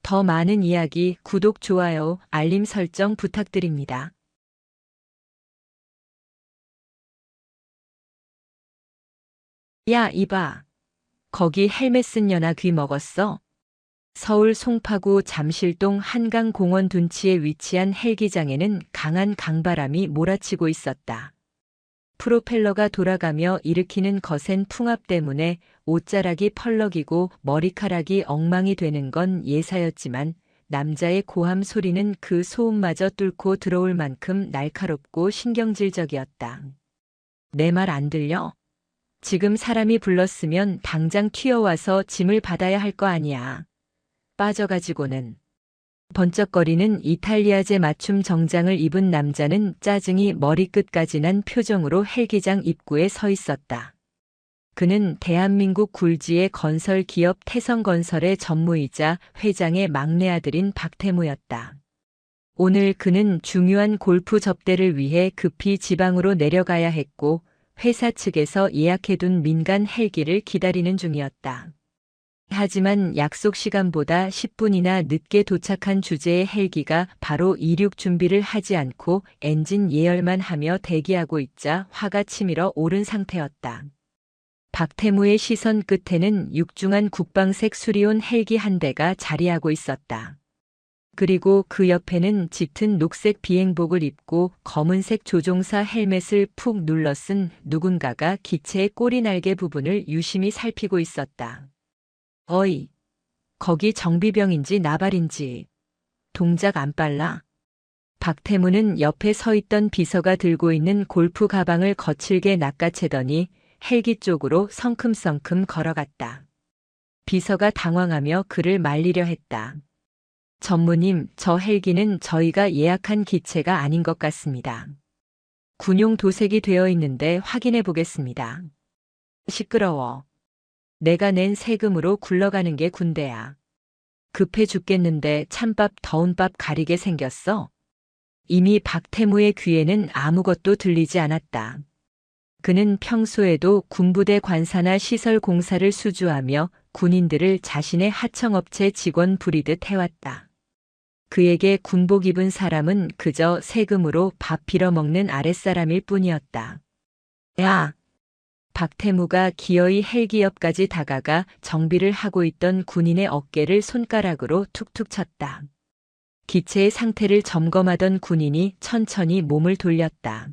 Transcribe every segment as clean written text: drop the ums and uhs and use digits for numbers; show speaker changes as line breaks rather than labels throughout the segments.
더 많은 이야기, 구독, 좋아요, 알림 설정 부탁드립니다. 야, 이봐. 거기 헬멧 쓴 년아 귀 먹었어? 서울 송파구 잠실동 한강공원 둔치에 위치한 헬기장에는 강한 강바람이 몰아치고 있었다. 프로펠러가 돌아가며 일으키는 거센 풍압 때문에 옷자락이 펄럭이고 머리카락이 엉망이 되는 건 예사였지만 남자의 고함 소리는 그 소음마저 뚫고 들어올 만큼 날카롭고 신경질적이었다. 내 말 안 들려? 지금 사람이 불렀으면 당장 튀어와서 짐을 받아야 할 거 아니야. 빠져가지고는. 번쩍거리는 이탈리아제 맞춤 정장을 입은 남자는 짜증이 머리끝까지 난 표정으로 헬기장 입구에 서 있었다. 그는 대한민국 굴지의 건설 기업 태성건설의 전무이자 회장의 막내 아들인 박태무였다. 오늘 그는 중요한 골프 접대를 위해 급히 지방으로 내려가야 했고 회사 측에서 예약해둔 민간 헬기를 기다리는 중이었다. 하지만 약속 시간보다 10분이나 늦게 도착한 주제의 헬기가 바로 이륙 준비를 하지 않고 엔진 예열만 하며 대기하고 있자 화가 치밀어 오른 상태였다. 박태무의 시선 끝에는 육중한 국방색 수리온 헬기 한 대가 자리하고 있었다. 그리고 그 옆에는 짙은 녹색 비행복을 입고 검은색 조종사 헬멧을 푹 눌러 쓴 누군가가 기체의 꼬리 날개 부분을 유심히 살피고 있었다. 어이, 거기 정비병인지 나발인지 동작 안 빨라? 박태무는 옆에 서 있던 비서가 들고 있는 골프 가방을 거칠게 낚아채더니 헬기 쪽으로 성큼성큼 걸어갔다. 비서가 당황하며 그를 말리려 했다. 전무님, 저 헬기는 저희가 예약한 기체가 아닌 것 같습니다. 군용 도색이 되어 있는데 확인해 보겠습니다. 시끄러워. 내가 낸 세금으로 굴러가는 게 군대야. 급해 죽겠는데 찬밥 더운 밥 가리게 생겼어? 이미 박태무의 귀에는 아무것도 들리지 않았다. 그는 평소에도 군부대 관사나 시설 공사를 수주하며 군인들을 자신의 하청업체 직원 부리듯 해왔다. 그에게 군복 입은 사람은 그저 세금으로 밥 빌어먹는 아랫사람일 뿐이었다. 야! 박태무가 기어이 헬기 옆까지 다가가 정비를 하고 있던 군인의 어깨를 손가락으로 툭툭 쳤다. 기체의 상태를 점검하던 군인이 천천히 몸을 돌렸다.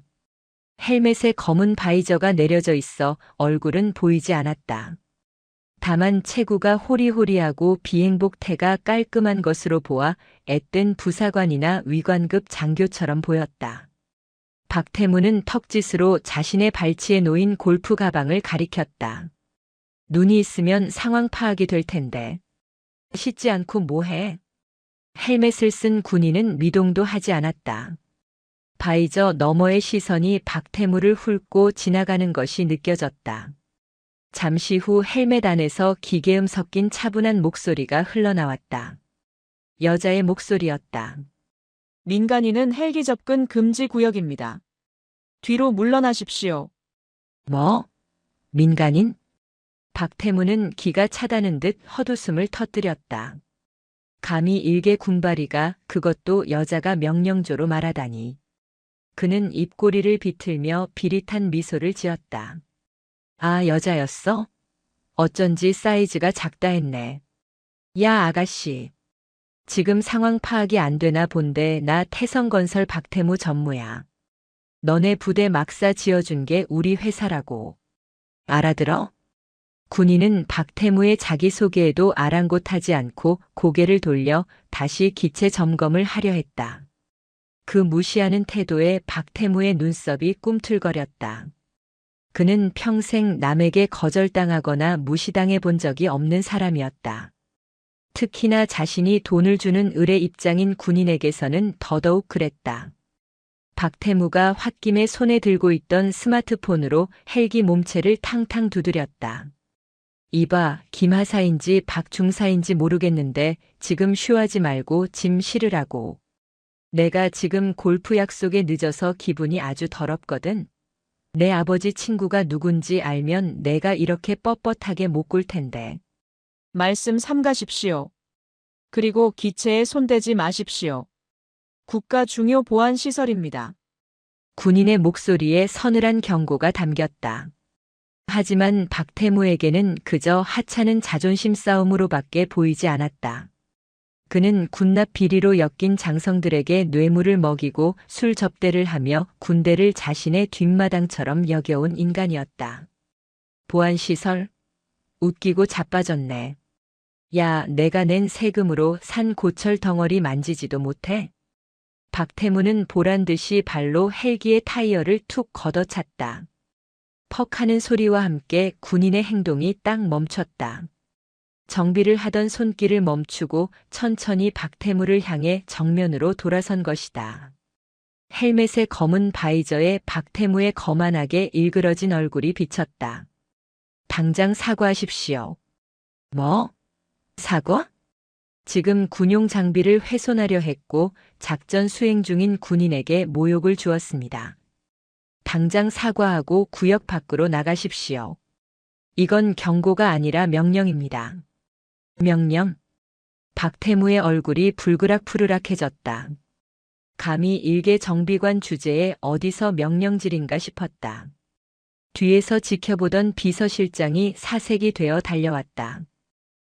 헬멧에 검은 바이저가 내려져 있어 얼굴은 보이지 않았다. 다만 체구가 호리호리하고 비행복 태가 깔끔한 것으로 보아 앳된 부사관이나 위관급 장교처럼 보였다. 박태무는 턱짓으로 자신의 발치에 놓인 골프 가방을 가리켰다. 눈이 있으면 상황 파악이 될 텐데. 씻지 않고 뭐해? 헬멧을 쓴 군인은 미동도 하지 않았다. 바이저 너머의 시선이 박태무를 훑고 지나가는 것이 느껴졌다. 잠시 후 헬멧 안에서 기계음 섞인 차분한 목소리가 흘러나왔다. 여자의 목소리였다.
민간인은 헬기 접근 금지 구역입니다. 뒤로 물러나십시오.
뭐? 민간인? 박태무는 기가 차다는 듯 헛웃음을 터뜨렸다. 감히 일개 군바리가 그것도 여자가 명령조로 말하다니. 그는 입꼬리를 비틀며 비릿한 미소를 지었다. 아, 여자였어? 어쩐지 사이즈가 작다 했네. 야, 아가씨. 지금 상황 파악이 안 되나 본데 나 태성건설 박태무 전무야. 너네 부대 막사 지어준 게 우리 회사라고. 알아들어? 군인은 박태무의 자기소개에도 아랑곳하지 않고 고개를 돌려 다시 기체 점검을 하려 했다. 그 무시하는 태도에 박태무의 눈썹이 꿈틀거렸다. 그는 평생 남에게 거절당하거나 무시당해 본 적이 없는 사람이었다. 특히나 자신이 돈을 주는 을의 입장인 군인에게서는 더더욱 그랬다. 박태무가 홧김에 손에 들고 있던 스마트폰으로 헬기 몸체를 탕탕 두드렸다. 이봐, 김하사인지 박중사인지 모르겠는데 지금 쉬하지 말고 짐 실으라고. 내가 지금 골프 약속에 늦어서 기분이 아주 더럽거든. 내 아버지 친구가 누군지 알면 내가 이렇게 뻣뻣하게 못 굴 텐데.
말씀 삼가십시오. 그리고 기체에 손대지 마십시오. 국가 중요 보안 시설입니다.
군인의 목소리에 서늘한 경고가 담겼다. 하지만 박태무에게는 그저 하찮은 자존심 싸움으로밖에 보이지 않았다. 그는 군납 비리로 엮인 장성들에게 뇌물을 먹이고 술 접대를 하며 군대를 자신의 뒷마당처럼 여겨온 인간이었다. 보안시설? 웃기고 자빠졌네. 야, 내가 낸 세금으로 산 고철 덩어리 만지지도 못해? 박태무는 보란듯이 발로 헬기의 타이어를 툭 걷어찼다. 퍽 하는 소리와 함께 군인의 행동이 딱 멈췄다. 정비를 하던 손길을 멈추고 천천히 박태무를 향해 정면으로 돌아선 것이다. 헬멧의 검은 바이저에 박태무의 거만하게 일그러진 얼굴이 비쳤다. 당장 사과하십시오. 뭐? 사과? 지금 군용 장비를 훼손하려 했고 작전 수행 중인 군인에게 모욕을 주었습니다. 당장 사과하고 구역 밖으로 나가십시오. 이건 경고가 아니라 명령입니다. 명령? 박태무의 얼굴이 불그락푸르락해졌다. 감히 일개 정비관 주제에 어디서 명령질인가 싶었다. 뒤에서 지켜보던 비서실장이 사색이 되어 달려왔다.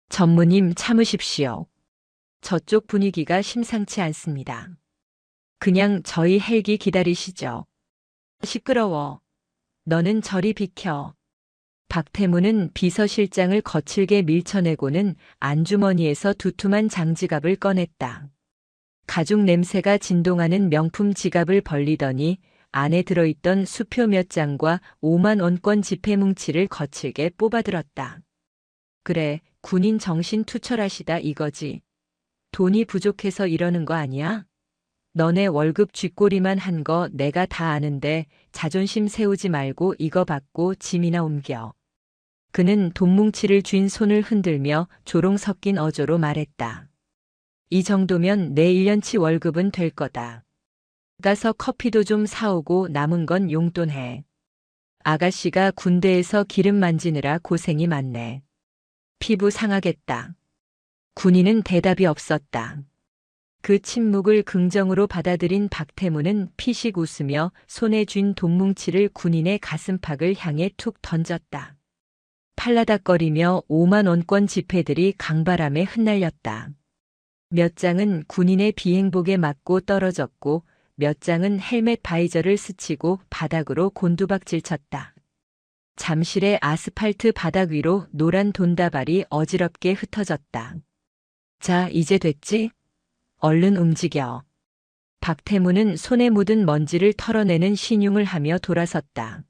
전무님 참으십시오. 저쪽 분위기가 심상치 않습니다. 그냥 저희 헬기 기다리시죠. 시끄러워. 너는 저리 비켜. 박태무는 비서실장을 거칠게 밀쳐내고는 안주머니에서 두툼한 장지갑을 꺼냈다. 가죽 냄새가 진동하는 명품 지갑을 벌리더니 안에 들어있던 수표 몇 장과 5만 원권 지폐 뭉치를 거칠게 뽑아들었다. 그래, 군인 정신 투철하시다 이거지. 돈이 부족해서 이러는 거 아니야? 너네 월급 쥐꼬리만 한 거 내가 다 아는데 자존심 세우지 말고 이거 받고 짐이나 옮겨. 그는 돈뭉치를 쥔 손을 흔들며 조롱 섞인 어조로 말했다. 이 정도면 내 1년치 월급은 될 거다. 가서 커피도 좀 사오고 남은 건 용돈해. 아가씨가 군대에서 기름 만지느라 고생이 많네. 피부 상하겠다. 군인은 대답이 없었다. 그 침묵을 긍정으로 받아들인 박태무는 피식 웃으며 손에 쥔 돈뭉치를 군인의 가슴팍을 향해 툭 던졌다. 팔라닥거리며 5만 원권 지폐들이 강바람에 흩날렸다. 몇 장은 군인의 비행복에 맞고 떨어졌고 몇 장은 헬멧 바이저를 스치고 바닥으로 곤두박질 쳤다. 잠실의 아스팔트 바닥 위로 노란 돈다발이 어지럽게 흩어졌다. 자, 이제 됐지? 얼른 움직여. 박태무는 손에 묻은 먼지를 털어내는 신용을 하며 돌아섰다.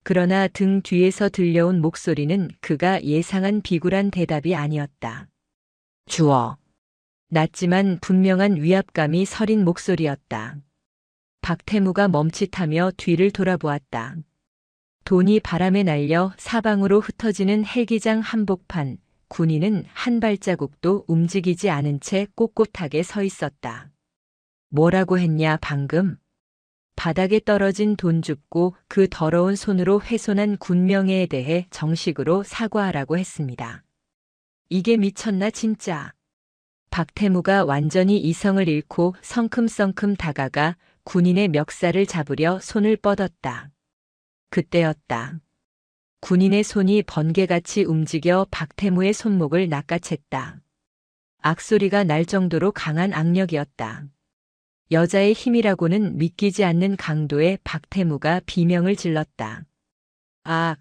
그러나 등 뒤에서 들려온 목소리는 그가 예상한 비굴한 대답이 아니었다. 주어. 낮지만 분명한 위압감이 서린 목소리였다. 박태무가 멈칫하며 뒤를 돌아보았다. 돈이 바람에 날려 사방으로 흩어지는 헬기장 한복판, 군인은 한 발자국도 움직이지 않은 채 꼿꼿하게 서 있었다. 뭐라고 했냐 방금? 바닥에 떨어진 돈 줍고 그 더러운 손으로 훼손한 군명예에 대해 정식으로 사과하라고 했습니다. 이게 미쳤나 진짜. 박태무가 완전히 이성을 잃고 성큼성큼 다가가 군인의 멱살을 잡으려 손을 뻗었다. 그때였다. 군인의 손이 번개같이 움직여 박태무의 손목을 낚아챘다. 악소리가 날 정도로 강한 악력이었다. 여자의 힘이라고는 믿기지 않는 강도의 박태무가 비명을 질렀다. 아,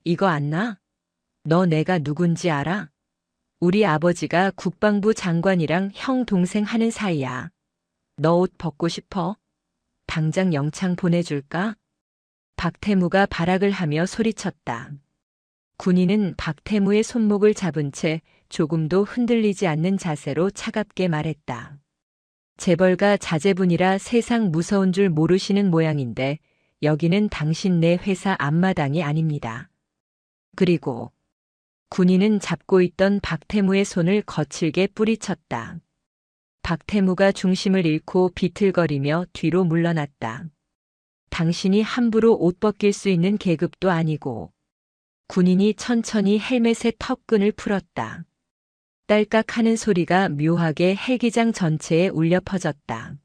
이거 안 나? 너 내가 누군지 알아? 우리 아버지가 국방부 장관이랑 형 동생 하는 사이야. 너 옷 벗고 싶어? 당장 영창 보내줄까? 박태무가 발악을 하며 소리쳤다. 군인은 박태무의 손목을 잡은 채 조금도 흔들리지 않는 자세로 차갑게 말했다. 재벌가 자제분이라 세상 무서운 줄 모르시는 모양인데 여기는 당신네 회사 앞마당이 아닙니다. 그리고 군인은 잡고 있던 박태무의 손을 거칠게 뿌리쳤다. 박태무가 중심을 잃고 비틀거리며 뒤로 물러났다. 당신이 함부로 옷 벗길 수 있는 계급도 아니고. 군인이 천천히 헬멧의 턱끈을 풀었다. 딸깍 하는 소리가 묘하게 헬기장 전체에 울려 퍼졌다.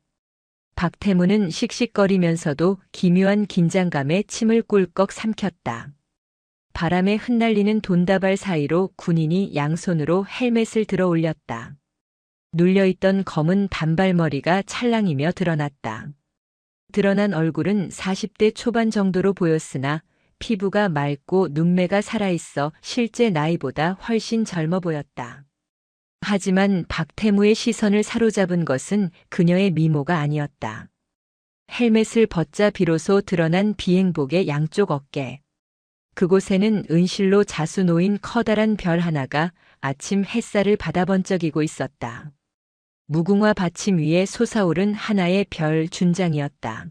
박태무는 씩씩거리면서도 기묘한 긴장감에 침을 꿀꺽 삼켰다. 바람에 흩날리는 돈다발 사이로 군인이 양손으로 헬멧을 들어 올렸다. 눌려있던 검은 단발머리가 찰랑이며 드러났다. 드러난 얼굴은 40대 초반 정도로 보였으나 피부가 맑고 눈매가 살아있어 실제 나이보다 훨씬 젊어 보였다. 하지만 박태무의 시선을 사로잡은 것은 그녀의 미모가 아니었다. 헬멧을 벗자 비로소 드러난 비행복의 양쪽 어깨. 그곳에는 은실로 자수 놓인 커다란 별 하나가 아침 햇살을 받아 번쩍이고 있었다. 무궁화 받침 위에 솟아오른 하나의 별 준장이었다.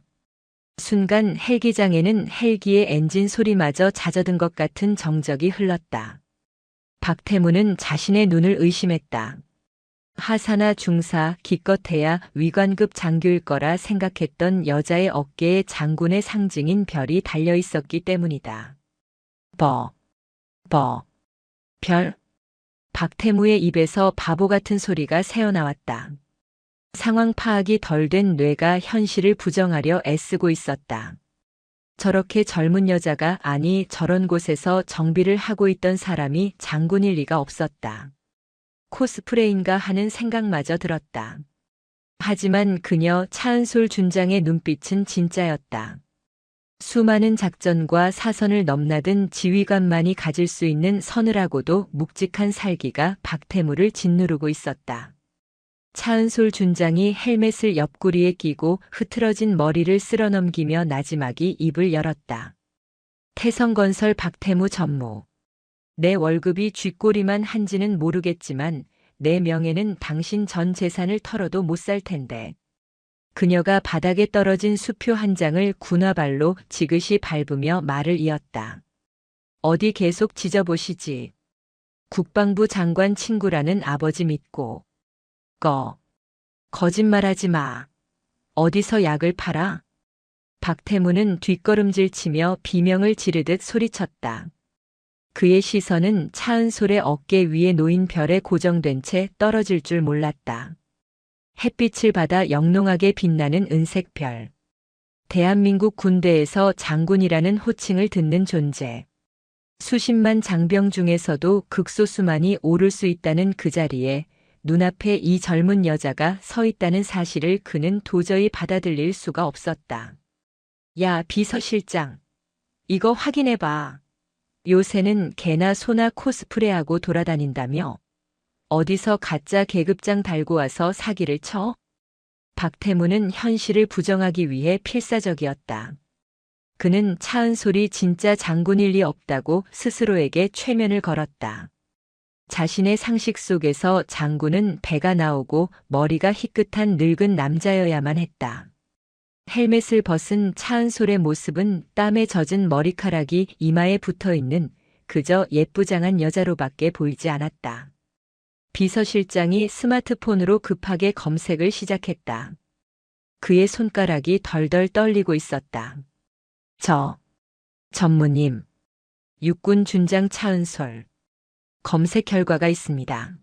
순간 헬기장에는 헬기의 엔진 소리마저 잦아든 것 같은 정적이 흘렀다. 박태무는 자신의 눈을 의심했다. 하사나 중사, 기껏해야 위관급 장교일 거라 생각했던 여자의 어깨에 장군의 상징인 별이 달려 있었기 때문이다. 별. 박태무의 입에서 바보 같은 소리가 새어나왔다. 상황 파악이 덜 된 뇌가 현실을 부정하려 애쓰고 있었다. 저렇게 젊은 여자가, 아니 저런 곳에서 정비를 하고 있던 사람이 장군일 리가 없었다. 코스프레인가 하는 생각마저 들었다. 하지만 그녀 차은솔 준장의 눈빛은 진짜였다. 수많은 작전과 사선을 넘나든 지휘관만이 가질 수 있는 서늘하고도 묵직한 살기가 박태무를 짓누르고 있었다. 차은솔 준장이 헬멧을 옆구리에 끼고 흐트러진 머리를 쓸어넘기며 나지막이 입을 열었다. 태성건설 박태무 전무. 내 월급이 쥐꼬리만 한지는 모르겠지만 내 명예는 당신 전 재산을 털어도 못 살 텐데. 그녀가 바닥에 떨어진 수표 한 장을 군화발로 지그시 밟으며 말을 이었다. 어디 계속 지져보시지. 국방부 장관 친구라는 아버지 믿고. 거짓말하지 마. 어디서 약을 팔아? 박태무는 뒷걸음질치며 비명을 지르듯 소리쳤다. 그의 시선은 차은솔의 어깨 위에 놓인 별에 고정된 채 떨어질 줄 몰랐다. 햇빛을 받아 영롱하게 빛나는 은색 별. 대한민국 군대에서 장군이라는 호칭을 듣는 존재. 수십만 장병 중에서도 극소수만이 오를 수 있다는 그 자리에 눈앞에 이 젊은 여자가 서 있다는 사실을 그는 도저히 받아들일 수가 없었다. 야, 비서실장. 이거 확인해봐. 요새는 개나 소나 코스프레하고 돌아다닌다며? 어디서 가짜 계급장 달고 와서 사기를 쳐? 박태무는 현실을 부정하기 위해 필사적이었다. 그는 차은솔이 진짜 장군일 리 없다고 스스로에게 최면을 걸었다. 자신의 상식 속에서 장군은 배가 나오고 머리가 희끗한 늙은 남자여야만 했다. 헬멧을 벗은 차은솔의 모습은 땀에 젖은 머리카락이 이마에 붙어있는 그저 예쁘장한 여자로밖에 보이지 않았다. 비서실장이 스마트폰으로 급하게 검색을 시작했다. 그의 손가락이 덜덜 떨리고 있었다. 전무님. 육군 준장 차은솔. 검색 결과가 있습니다.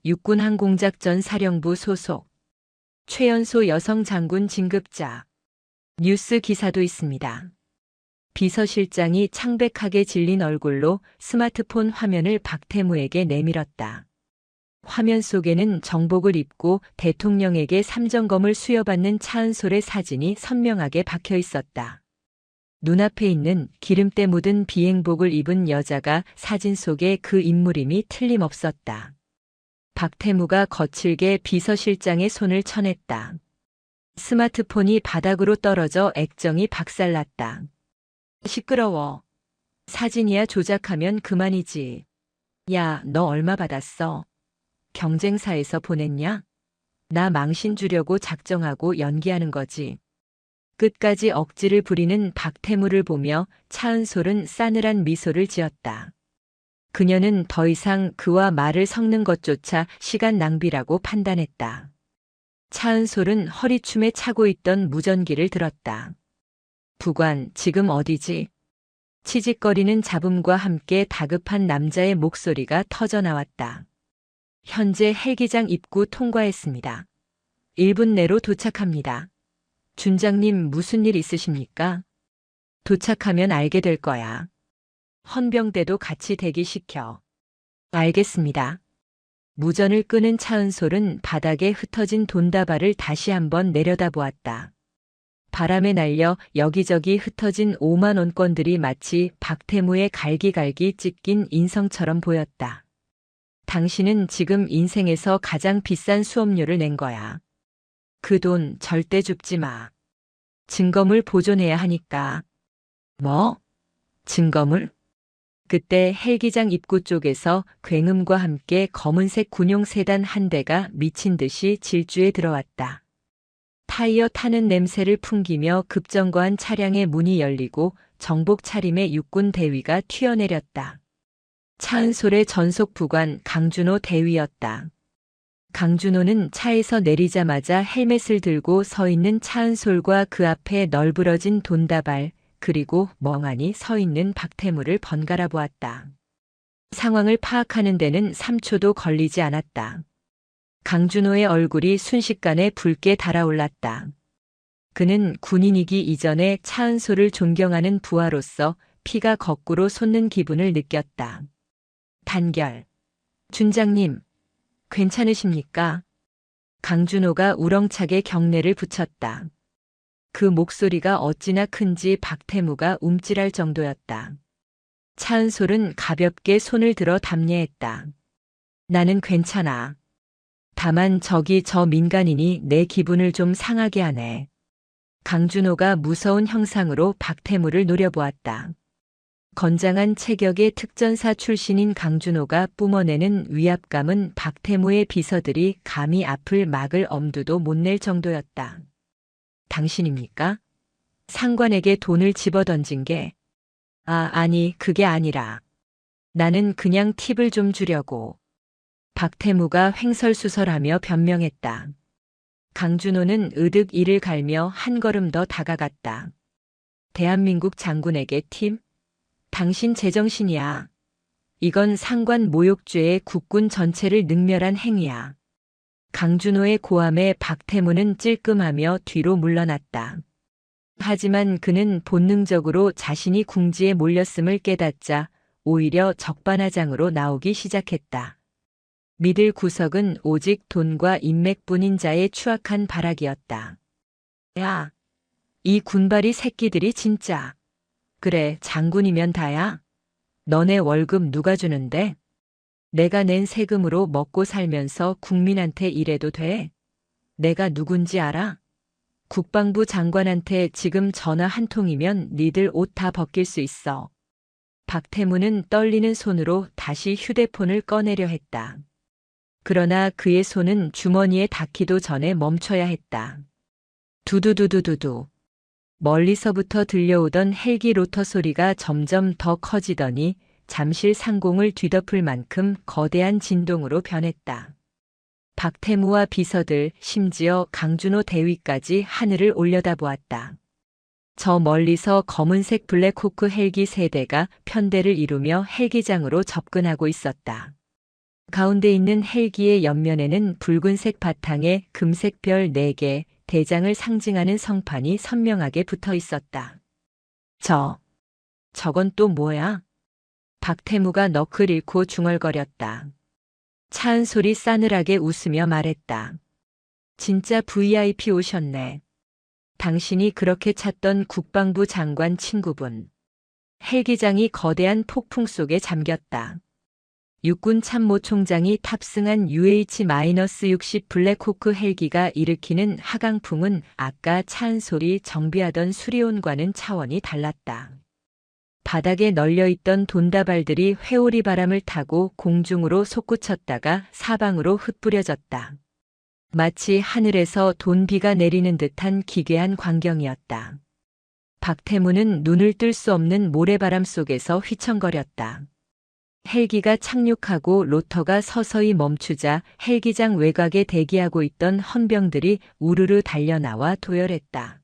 육군항공작전 사령부 소속. 최연소 여성 장군 진급자. 뉴스 기사도 있습니다. 비서실장이 창백하게 질린 얼굴로 스마트폰 화면을 박태무에게 내밀었다. 화면 속에는 정복을 입고 대통령에게 삼정검을 수여받는 차은솔의 사진이 선명하게 박혀 있었다. 눈앞에 있는 기름때 묻은 비행복을 입은 여자가 사진 속의 그 인물임이 틀림없었다. 박태무가 거칠게 비서실장의 손을 쳐냈다. 스마트폰이 바닥으로 떨어져 액정이 박살났다. 시끄러워. 사진이야 조작하면 그만이지. 야, 너 얼마 받았어? 경쟁사에서 보냈냐? 나 망신 주려고 작정하고 연기하는 거지. 끝까지 억지를 부리는 박태무를 보며 차은솔은 싸늘한 미소를 지었다. 그녀는 더 이상 그와 말을 섞는 것조차 시간 낭비라고 판단했다. 차은솔은 허리춤에 차고 있던 무전기를 들었다. 부관, 지금 어디지? 치직거리는 잡음과 함께 다급한 남자의 목소리가 터져 나왔다. 현재 헬기장 입구 통과했습니다. 1분 내로 도착합니다. 준장님 무슨 일 있으십니까? 도착하면 알게 될 거야. 헌병대도 같이 대기시켜. 알겠습니다. 무전을 끄는 차은솔은 바닥에 흩어진 돈다발을 다시 한번 내려다보았다. 바람에 날려 여기저기 흩어진 5만 원권들이 마치 박태무의 갈기갈기 찢긴 인성처럼 보였다. 당신은 지금 인생에서 가장 비싼 수업료를 낸 거야. 그 돈 절대 줍지 마. 증거물 보존해야 하니까. 뭐? 증거물? 그때 헬기장 입구 쪽에서 굉음과 함께 검은색 군용 세단 한 대가 미친 듯이 질주해 들어왔다. 타이어 타는 냄새를 풍기며 급정거한 차량의 문이 열리고 정복 차림의 육군 대위가 튀어내렸다. 차은솔의 전속 부관 강준호 대위였다. 강준호는 차에서 내리자마자 헬멧을 들고 서 있는 차은솔과 그 앞에 널브러진 돈다발, 그리고 멍하니 서 있는 박태무를 번갈아 보았다. 상황을 파악하는 데는 3초도 걸리지 않았다. 강준호의 얼굴이 순식간에 붉게 달아올랐다. 그는 군인이기 이전에 차은솔을 존경하는 부하로서 피가 거꾸로 솟는 기분을 느꼈다. 단결. 준장님, 괜찮으십니까? 강준호가 우렁차게 경례를 붙였다. 그 목소리가 어찌나 큰지 박태무가 움찔할 정도였다. 차은솔은 가볍게 손을 들어 담례했다. 나는 괜찮아. 다만 저기 저 민간인이 내 기분을 좀 상하게 하네. 강준호가 무서운 형상으로 박태무를 노려보았다. 건장한 체격의 특전사 출신인 강준호가 뿜어내는 위압감은 박태무의 비서들이 감히 앞을 막을 엄두도 못 낼 정도였다. 당신입니까? 상관에게 돈을 집어던진 게. 아니, 그게 아니라. 나는 그냥 팁을 좀 주려고. 박태무가 횡설수설하며 변명했다. 강준호는 으득 이를 갈며 한 걸음 더 다가갔다. 대한민국 장군에게 팁? 당신 제정신이야. 이건 상관 모욕죄의 국군 전체를 능멸한 행위야. 강준호의 고함에 박태무는 찔끔하며 뒤로 물러났다. 하지만 그는 본능적으로 자신이 궁지에 몰렸음을 깨닫자 오히려 적반하장으로 나오기 시작했다. 믿을 구석은 오직 돈과 인맥뿐인 자의 추악한 발악이었다. 야, 이 군발이 새끼들이 진짜. 그래, 장군이면 다야. 너네 월급 누가 주는데? 내가 낸 세금으로 먹고 살면서 국민한테 일해도 돼? 내가 누군지 알아? 국방부 장관한테 지금 전화 한 통이면 니들 옷 다 벗길 수 있어. 박태무는 떨리는 손으로 다시 휴대폰을 꺼내려 했다. 그러나 그의 손은 주머니에 닿기도 전에 멈춰야 했다. 두두두두두두. 멀리서부터 들려오던 헬기 로터 소리가 점점 더 커지더니 잠실 상공을 뒤덮을 만큼 거대한 진동으로 변했다. 박태무와 비서들, 심지어 강준호 대위까지 하늘을 올려다보았다. 저 멀리서 검은색 블랙호크 헬기 3대가 편대를 이루며 헬기장으로 접근하고 있었다. 가운데 있는 헬기의 옆면에는 붉은색 바탕에 금색 별 4개, 대장을 상징하는 성판이 선명하게 붙어 있었다. 저건 또 뭐야? 박태무가 너클 잃고 중얼거렸다. 차은솔이 싸늘하게 웃으며 말했다. 진짜 VIP 오셨네. 당신이 그렇게 찾던 국방부 장관 친구분. 헬기장이 거대한 폭풍 속에 잠겼다. 육군 참모총장이 탑승한 UH-60 블랙호크 헬기가 일으키는 하강풍은 아까 차은솔이 정비하던 수리온과는 차원이 달랐다. 바닥에 널려있던 돈다발들이 회오리 바람을 타고 공중으로 솟구쳤다가 사방으로 흩뿌려졌다. 마치 하늘에서 돈비가 내리는 듯한 기괴한 광경이었다. 박태무는 눈을 뜰 수 없는 모래바람 속에서 휘청거렸다. 헬기가 착륙하고 로터가 서서히 멈추자 헬기장 외곽에 대기하고 있던 헌병들이 우르르 달려나와 도열했다.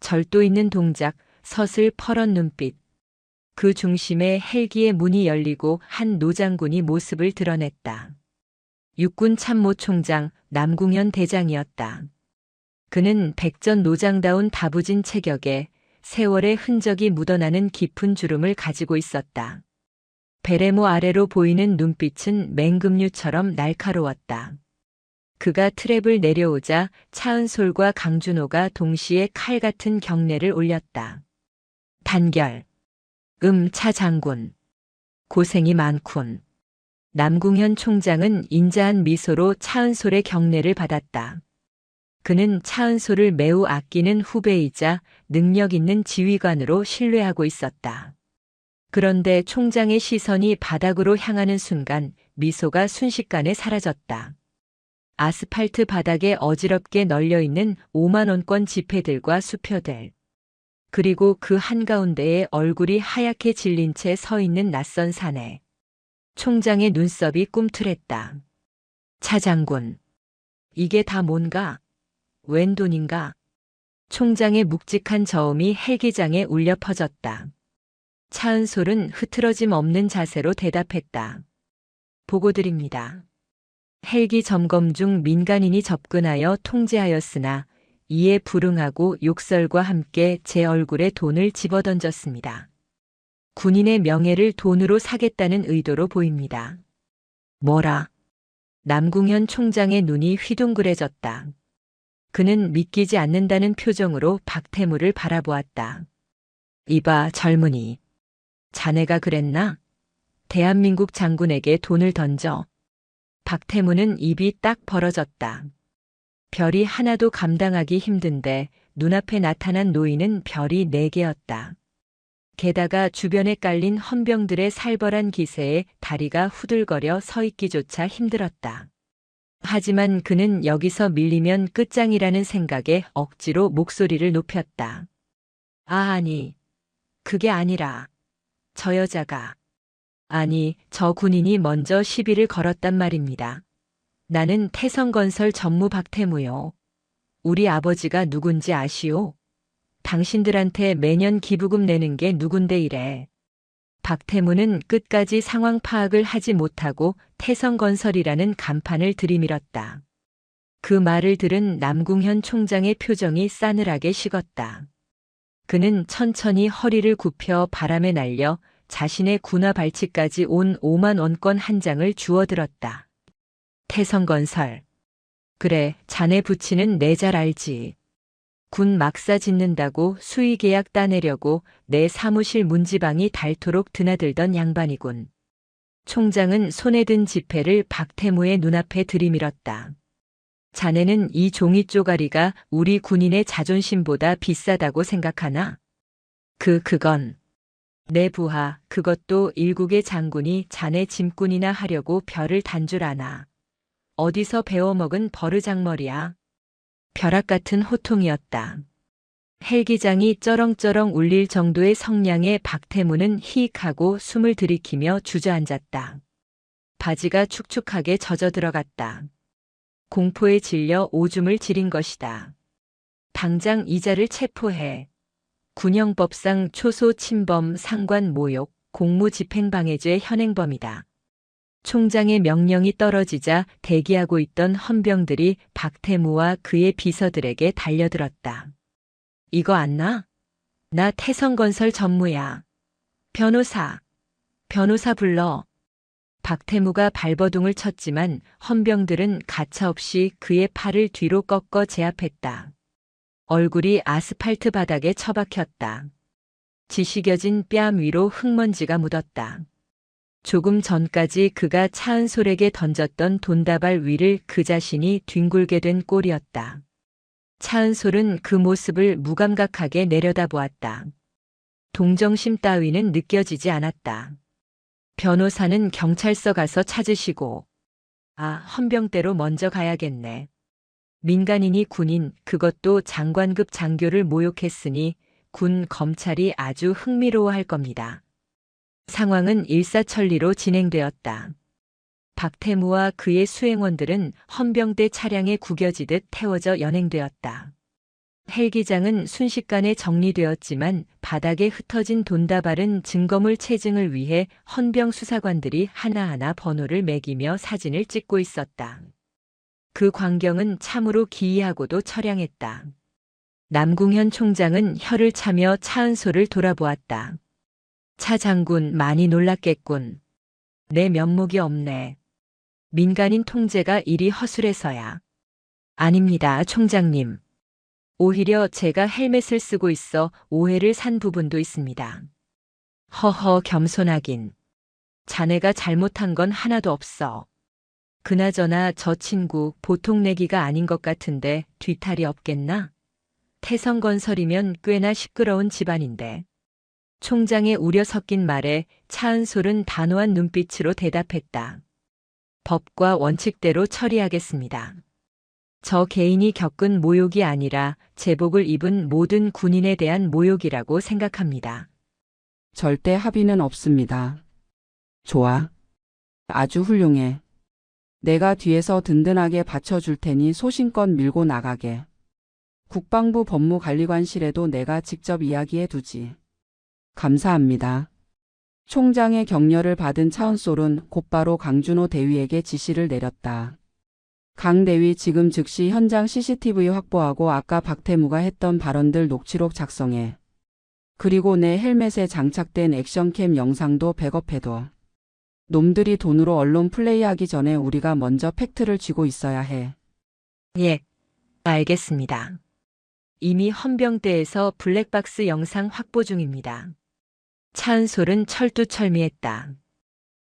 절도 있는 동작, 서슬 퍼런 눈빛. 그 중심에 헬기의 문이 열리고 한 노장군이 모습을 드러냈다. 육군참모총장 남궁현 대장이었다. 그는 백전노장다운 다부진 체격에 세월의 흔적이 묻어나는 깊은 주름을 가지고 있었다. 베레모 아래로 보이는 눈빛은 맹금류처럼 날카로웠다. 그가 트랩을 내려오자 차은솔과 강준호가 동시에 칼 같은 경례를 올렸다. 단결. 차 장군. 고생이 많군. 남궁현 총장은 인자한 미소로 차은솔의 경례를 받았다. 그는 차은솔을 매우 아끼는 후배이자 능력 있는 지휘관으로 신뢰하고 있었다. 그런데 총장의 시선이 바닥으로 향하는 순간 미소가 순식간에 사라졌다. 아스팔트 바닥에 어지럽게 널려있는 5만원권 지폐들과 수표들. 그리고 그 한가운데에 얼굴이 하얗게 질린 채 서 있는 낯선 사내. 총장의 눈썹이 꿈틀했다. 차 장군. 이게 다 뭔가? 웬 돈인가? 총장의 묵직한 저음이 헬기장에 울려 퍼졌다. 차은솔은 흐트러짐 없는 자세로 대답했다. 보고드립니다. 헬기 점검 중 민간인이 접근하여 통제하였으나 이에 불응하고 욕설과 함께 제 얼굴에 돈을 집어던졌습니다. 군인의 명예를 돈으로 사겠다는 의도로 보입니다. 뭐라? 남궁현 총장의 눈이 휘둥그레졌다. 그는 믿기지 않는다는 표정으로 박태무를 바라보았다. 이봐 젊은이. 자네가 그랬나? 대한민국 장군에게 돈을 던져. 박태무는 입이 딱 벌어졌다. 별이 하나도 감당하기 힘든데 눈앞에 나타난 노인은 별이 4개였다. 게다가 주변에 깔린 헌병들의 살벌한 기세에 다리가 후들거려 서 있기조차 힘들었다. 하지만 그는 여기서 밀리면 끝장이라는 생각에 억지로 목소리를 높였다. 아니, 그게 아니라 저 여자가 아니, 저 군인이 먼저 시비를 걸었단 말입니다. 나는 태성건설 전무 박태무요. 우리 아버지가 누군지 아시오? 당신들한테 매년 기부금 내는 게 누군데 이래. 박태무는 끝까지 상황 파악을 하지 못하고 태성건설이라는 간판을 들이밀었다. 그 말을 들은 남궁현 총장의 표정이 싸늘하게 식었다. 그는 천천히 허리를 굽혀 바람에 날려 자신의 군화 발치까지 온 5만원권 한 장을 주워들었다. 태성건설. 그래, 자네 부치는 내 잘 알지. 군 막사 짓는다고 수의계약 따내려고 내 사무실 문지방이 닳도록 드나들던 양반이군. 총장은 손에 든 지폐를 박태무의 눈앞에 들이밀었다. 자네는 이 종이 쪼가리가 우리 군인의 자존심보다 비싸다고 생각하나? 그건. 내 부하, 그것도 일국의 장군이 자네 짐꾼이나 하려고 별을 단 줄 아나. 어디서 배워먹은 버르장머리야. 벼락 같은 호통이었다. 헬기장이 쩌렁쩌렁 울릴 정도의 성량의 박태무는 히익하고 숨을 들이키며 주저앉았다. 바지가 축축하게 젖어 들어갔다. 공포에 질려 오줌을 지린 것이다. 당장 이자를 체포해. 군형법상 초소 침범 상관 모욕 공무집행방해죄 현행범이다. 총장의 명령이 떨어지자 대기하고 있던 헌병들이 박태무와 그의 비서들에게 달려들었다. 이거 안 나? 나 태성건설 전무야. 변호사 불러. 박태무가 발버둥을 쳤지만 헌병들은 가차없이 그의 팔을 뒤로 꺾어 제압했다. 얼굴이 아스팔트 바닥에 처박혔다. 지식여진 뺨 위로 흙먼지가 묻었다. 조금 전까지 그가 차은솔에게 던졌던 돈다발 위를 그 자신이 뒹굴게 된 꼴이었다. 차은솔은 그 모습을 무감각하게 내려다보았다. 동정심 따위는 느껴지지 않았다. 변호사는 경찰서 가서 찾으시고. 헌병대로 먼저 가야겠네. 민간인이 군인, 그것도 장관급 장교를 모욕했으니 군 검찰이 아주 흥미로워할 겁니다. 상황은 일사천리로 진행되었다. 박태무와 그의 수행원들은 헌병대 차량에 구겨지듯 태워져 연행되었다. 헬기장은 순식간에 정리되었지만 바닥에 흩어진 돈다발은 증거물 체증을 위해 헌병 수사관들이 하나하나 번호를 매기며 사진을 찍고 있었다. 그 광경은 참으로 기이하고도 처량했다. 남궁현 총장은 혀를 차며 차은소를 돌아보았다. 차 장군 많이 놀랐겠군. 내 면목이 없네. 민간인 통제가 이리 허술해서야. 아닙니다, 총장님. 오히려 제가 헬멧을 쓰고 있어 오해를 산 부분도 있습니다. 허허, 겸손하긴. 자네가 잘못한 건 하나도 없어. 그나저나 저 친구 보통 내기가 아닌 것 같은데 뒤탈이 없겠나? 태성건설이면 꽤나 시끄러운 집안인데. 총장의 우려 섞인 말에 차은솔은 단호한 눈빛으로 대답했다. 법과 원칙대로 처리하겠습니다. 저 개인이 겪은 모욕이 아니라 제복을 입은 모든 군인에 대한 모욕이라고 생각합니다.
절대 합의는 없습니다. 좋아. 아주 훌륭해. 내가 뒤에서 든든하게 받쳐줄 테니 소신껏 밀고 나가게. 국방부 법무관리관실에도 내가 직접 이야기해 두지. 감사합니다. 총장의 격려를 받은 차은솔은 곧바로 강준호 대위에게 지시를 내렸다. 강 대위 지금 즉시 현장 CCTV 확보하고 아까 박태무가 했던 발언들 녹취록 작성해. 그리고 내 헬멧에 장착된 액션캠 영상도 백업해둬. 놈들이 돈으로 언론 플레이하기 전에 우리가 먼저 팩트를 쥐고 있어야 해.
예, 알겠습니다. 이미 헌병대에서 블랙박스 영상 확보 중입니다. 차은솔은 철두철미했다.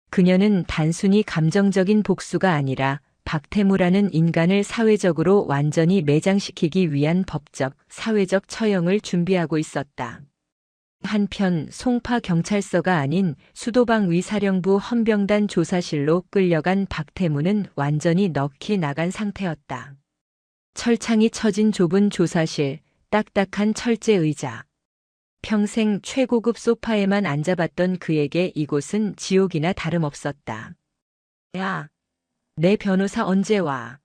그녀는 단순히 감정적인 복수가 아니라 박태무라는 인간을 사회적으로 완전히 매장시키기 위한 법적, 사회적 처형을 준비하고 있었다. 한편 송파 경찰서가 아닌 수도방 위사령부 헌병단 조사실로 끌려간 박태무는 완전히 넋이 나간 상태였다. 철창이 쳐진 좁은 조사실, 딱딱한 철제 의자. 평생 최고급 소파에만 앉아봤던 그에게 이곳은 지옥이나 다름없었다. 야, 내 변호사 언제 와?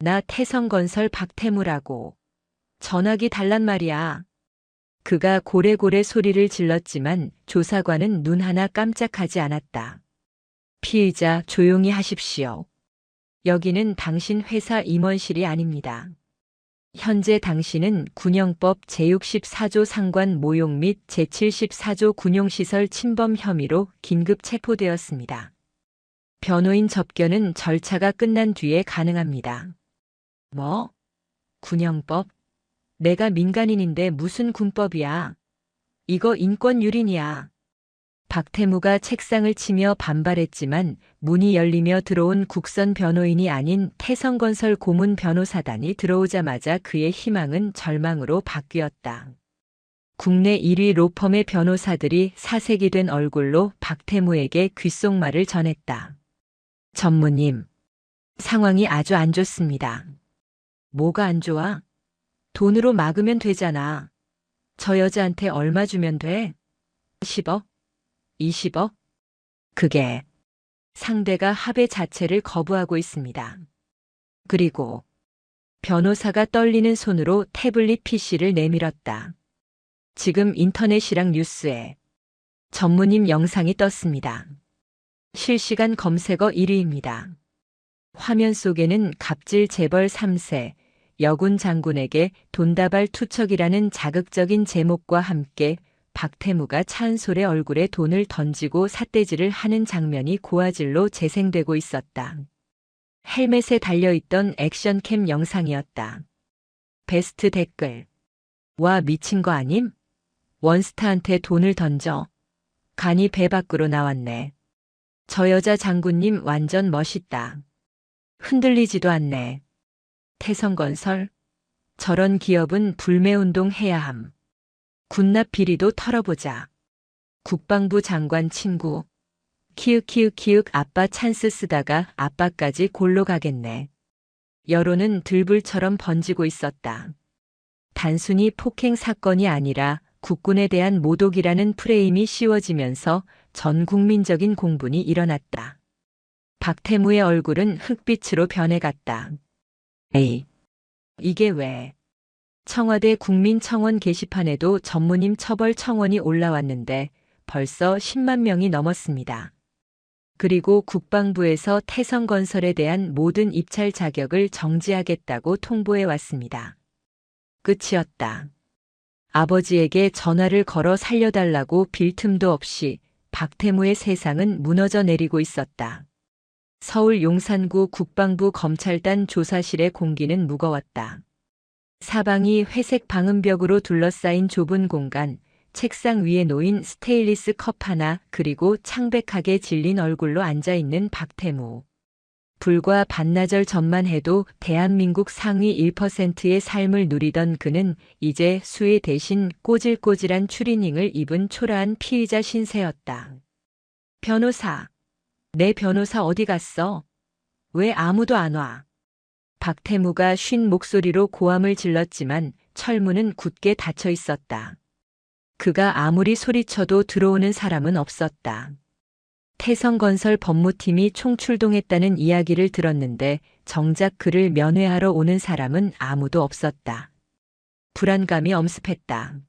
나 태성건설 박태무라고. 전화기 달란 말이야. 그가 고래고래 소리를 질렀지만 조사관은 눈 하나 깜짝하지 않았다. 피의자 조용히 하십시오. 여기는 당신 회사 임원실이 아닙니다. 현재 당신은 군형법 제64조 상관 모욕 및 제74조 군용시설 침범 혐의로 긴급 체포되었습니다. 변호인 접견은 절차가 끝난 뒤에 가능합니다. 뭐? 군형법? 내가 민간인인데 무슨 군법이야? 이거 인권유린이야. 박태무가 책상을 치며 반발했지만 문이 열리며 들어온 국선 변호인이 아닌 태성건설 고문 변호사단이 들어오자마자 그의 희망은 절망으로 바뀌었다. 국내 1위 로펌의 변호사들이 사색이 된 얼굴로 박태무에게 귓속말을 전했다. 전무님, 상황이 아주 안 좋습니다. 뭐가 안 좋아? 돈으로 막으면 되잖아. 저 여자한테 얼마 주면 돼? 10억? 20억? 그게 상대가 합의 자체를 거부하고 있습니다. 그리고 변호사가 떨리는 손으로 태블릿 PC를 내밀었다. 지금 인터넷이랑 뉴스에 전무님 영상이 떴습니다. 실시간 검색어 1위입니다. 화면 속에는 갑질 재벌 3세, 여군 장군에게 돈다발 투척이라는 자극적인 제목과 함께 박태무가 차은솔의 얼굴에 돈을 던지고 삿대질을 하는 장면이 고화질로 재생되고 있었다. 헬멧에 달려있던 액션캠 영상이었다. 베스트 댓글. 와, 미친 거 아님? 원스타한테 돈을 던져. 간이 배 밖으로 나왔네. 저 여자 장군님 완전 멋있다. 흔들리지도 않네. 태성건설? 저런 기업은 불매운동 해야 함. 군납 비리도 털어보자. 국방부 장관 친구. 키읔키읔키읔 아빠 찬스 쓰다가 아빠까지 골로 가겠네. 여론은 들불처럼 번지고 있었다. 단순히 폭행 사건이 아니라 국군에 대한 모독이라는 프레임이 씌워지면서 전 국민적인 공분이 일어났다. 박태무의 얼굴은 흑빛으로 변해갔다. 에이, 이게 왜? 청와대 국민청원 게시판에도 전무님 처벌 청원이 올라왔는데 벌써 10만 명이 넘었습니다. 그리고 국방부에서 태성건설에 대한 모든 입찰 자격을 정지하겠다고 통보해 왔습니다. 끝이었다. 아버지에게 전화를 걸어 살려달라고 빌 틈도 없이 박태무의 세상은 무너져 내리고 있었다. 서울 용산구 국방부 검찰단 조사실의 공기는 무거웠다. 사방이 회색 방음벽으로 둘러싸인 좁은 공간, 책상 위에 놓인 스테인리스 컵 하나, 그리고 창백하게 질린 얼굴로 앉아있는 박태무. 불과 반나절 전만 해도 대한민국 상위 1%의 삶을 누리던 그는 이제 수의 대신 꼬질꼬질한 추리닝을 입은 초라한 피의자 신세였다. 변호사. 내 변호사 어디 갔어? 왜 아무도 안 와? 박태무가 쉰 목소리로 고함을 질렀지만 철문은 굳게 닫혀 있었다. 그가 아무리 소리쳐도 들어오는 사람은 없었다. 태성건설 법무팀이 총출동했다는 이야기를 들었는데 정작 그를 면회하러 오는 사람은 아무도 없었다. 불안감이 엄습했다.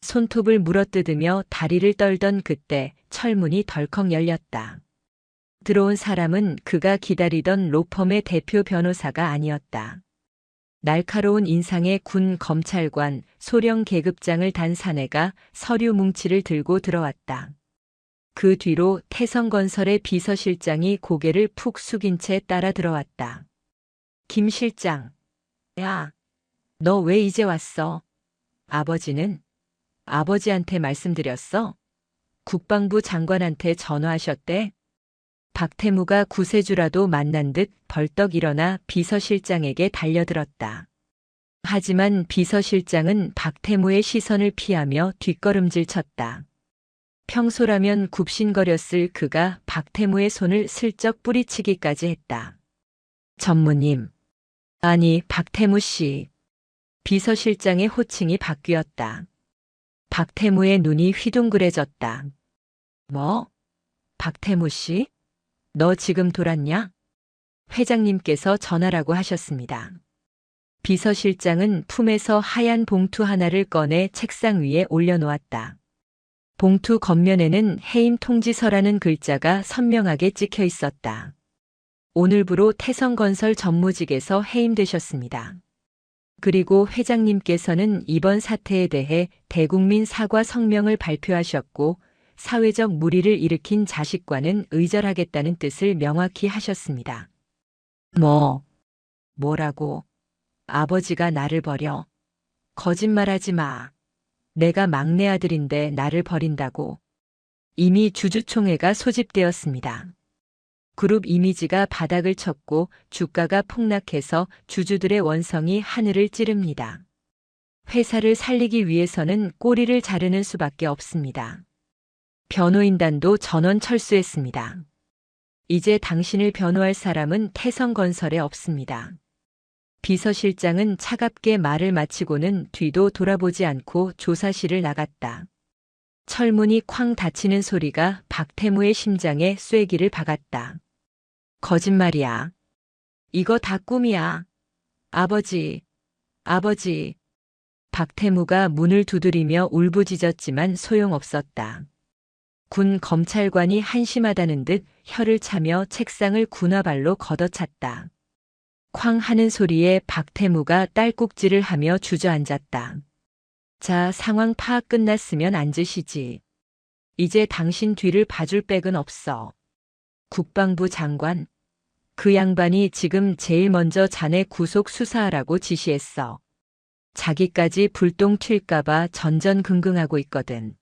손톱을 물어뜯으며 다리를 떨던 그때 철문이 덜컥 열렸다. 들어온 사람은 그가 기다리던 로펌의 대표 변호사가 아니었다. 날카로운 인상의 군 검찰관, 소령 계급장을 단 사내가 서류 뭉치를 들고 들어왔다. 그 뒤로 태성건설의 비서실장이 고개를 푹 숙인 채 따라 들어왔다. 김 실장. 야, 너 왜 이제 왔어? 아버지는? 아버지한테 말씀드렸어? 국방부 장관한테 전화하셨대? 박태무가 구세주라도 만난 듯 벌떡 일어나 비서실장에게 달려들었다. 하지만 비서실장은 박태무의 시선을 피하며 뒷걸음질 쳤다. 평소라면 굽신거렸을 그가 박태무의 손을 슬쩍 뿌리치기까지 했다. 전무님. 아니, 박태무 씨. 비서실장의 호칭이 바뀌었다. 박태무의 눈이 휘둥그레졌다. 뭐? 박태무 씨? 너 지금 돌았냐? 회장님께서 전화라고 하셨습니다. 비서실장은 품에서 하얀 봉투 하나를 꺼내 책상 위에 올려놓았다. 봉투 겉면에는 해임 통지서라는 글자가 선명하게 찍혀 있었다. 오늘부로 태성건설 전무직에서 해임되셨습니다. 그리고 회장님께서는 이번 사태에 대해 대국민 사과 성명을 발표하셨고 사회적 물의를 일으킨 자식과는 의절하겠다는 뜻을 명확히 하셨습니다. 뭐라고? 아버지가 나를 버려? 거짓말하지 마. 내가 막내 아들인데 나를 버린다고. 이미 주주총회가 소집되었습니다. 그룹 이미지가 바닥을 쳤고 주가가 폭락해서 주주들의 원성이 하늘을 찌릅니다. 회사를 살리기 위해서는 꼬리를 자르는 수밖에 없습니다. 변호인단도 전원 철수했습니다. 이제 당신을 변호할 사람은 태성건설에 없습니다. 비서실장은 차갑게 말을 마치고는 뒤도 돌아보지 않고 조사실을 나갔다. 철문이 쾅 닫히는 소리가 박태무의 심장에 쐐기를 박았다. 거짓말이야. 이거 다 꿈이야. 아버지. 박태무가 문을 두드리며 울부짖었지만 소용없었다. 군 검찰관이 한심하다는 듯 혀를 차며 책상을 군화발로 걷어찼다. 쾅 하는 소리에 박태무가 딸꾹질을 하며 주저앉았다. 자, 상황 파악 끝났으면 앉으시지. 이제 당신 뒤를 봐줄 백은 없어. 국방부 장관. 그 양반이 지금 제일 먼저 자네 구속 수사하라고 지시했어. 자기까지 불똥 튈까봐 전전긍긍하고 있거든.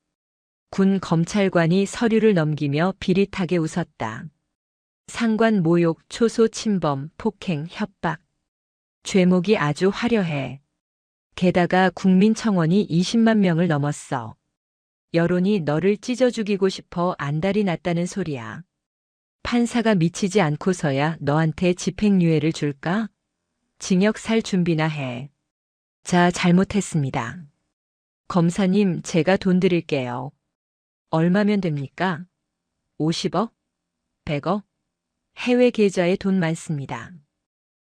군 검찰관이 서류를 넘기며 비릿하게 웃었다. 상관 모욕, 초소 침범, 폭행, 협박. 죄목이 아주 화려해. 게다가 국민청원이 20만 명을 넘었어. 여론이 너를 찢어 죽이고 싶어 안달이 났다는 소리야. 판사가 미치지 않고서야 너한테 집행유예를 줄까? 징역 살 준비나 해. 자, 잘못했습니다. 검사님, 제가 돈 드릴게요. 얼마면 됩니까? 50억? 100억? 해외 계좌에 돈 많습니다.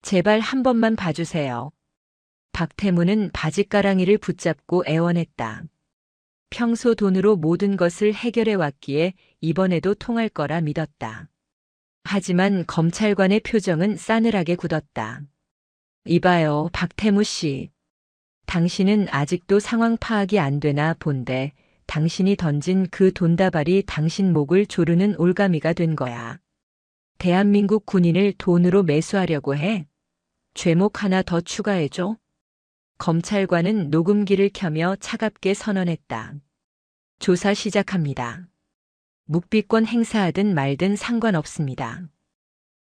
제발 한 번만 봐주세요. 박태무는 바짓가랑이를 붙잡고 애원했다. 평소 돈으로 모든 것을 해결해 왔기에 이번에도 통할 거라 믿었다. 하지만 검찰관의 표정은 싸늘하게 굳었다. 이봐요, 박태무 씨. 당신은 아직도 상황 파악이 안 되나 본데 당신이 던진 그 돈다발이 당신 목을 조르는 올가미가 된 거야. 대한민국 군인을 돈으로 매수하려고 해? 죄목 하나 더 추가해줘. 검찰관은 녹음기를 켜며 차갑게 선언했다. 조사 시작합니다. 묵비권 행사하든 말든 상관없습니다.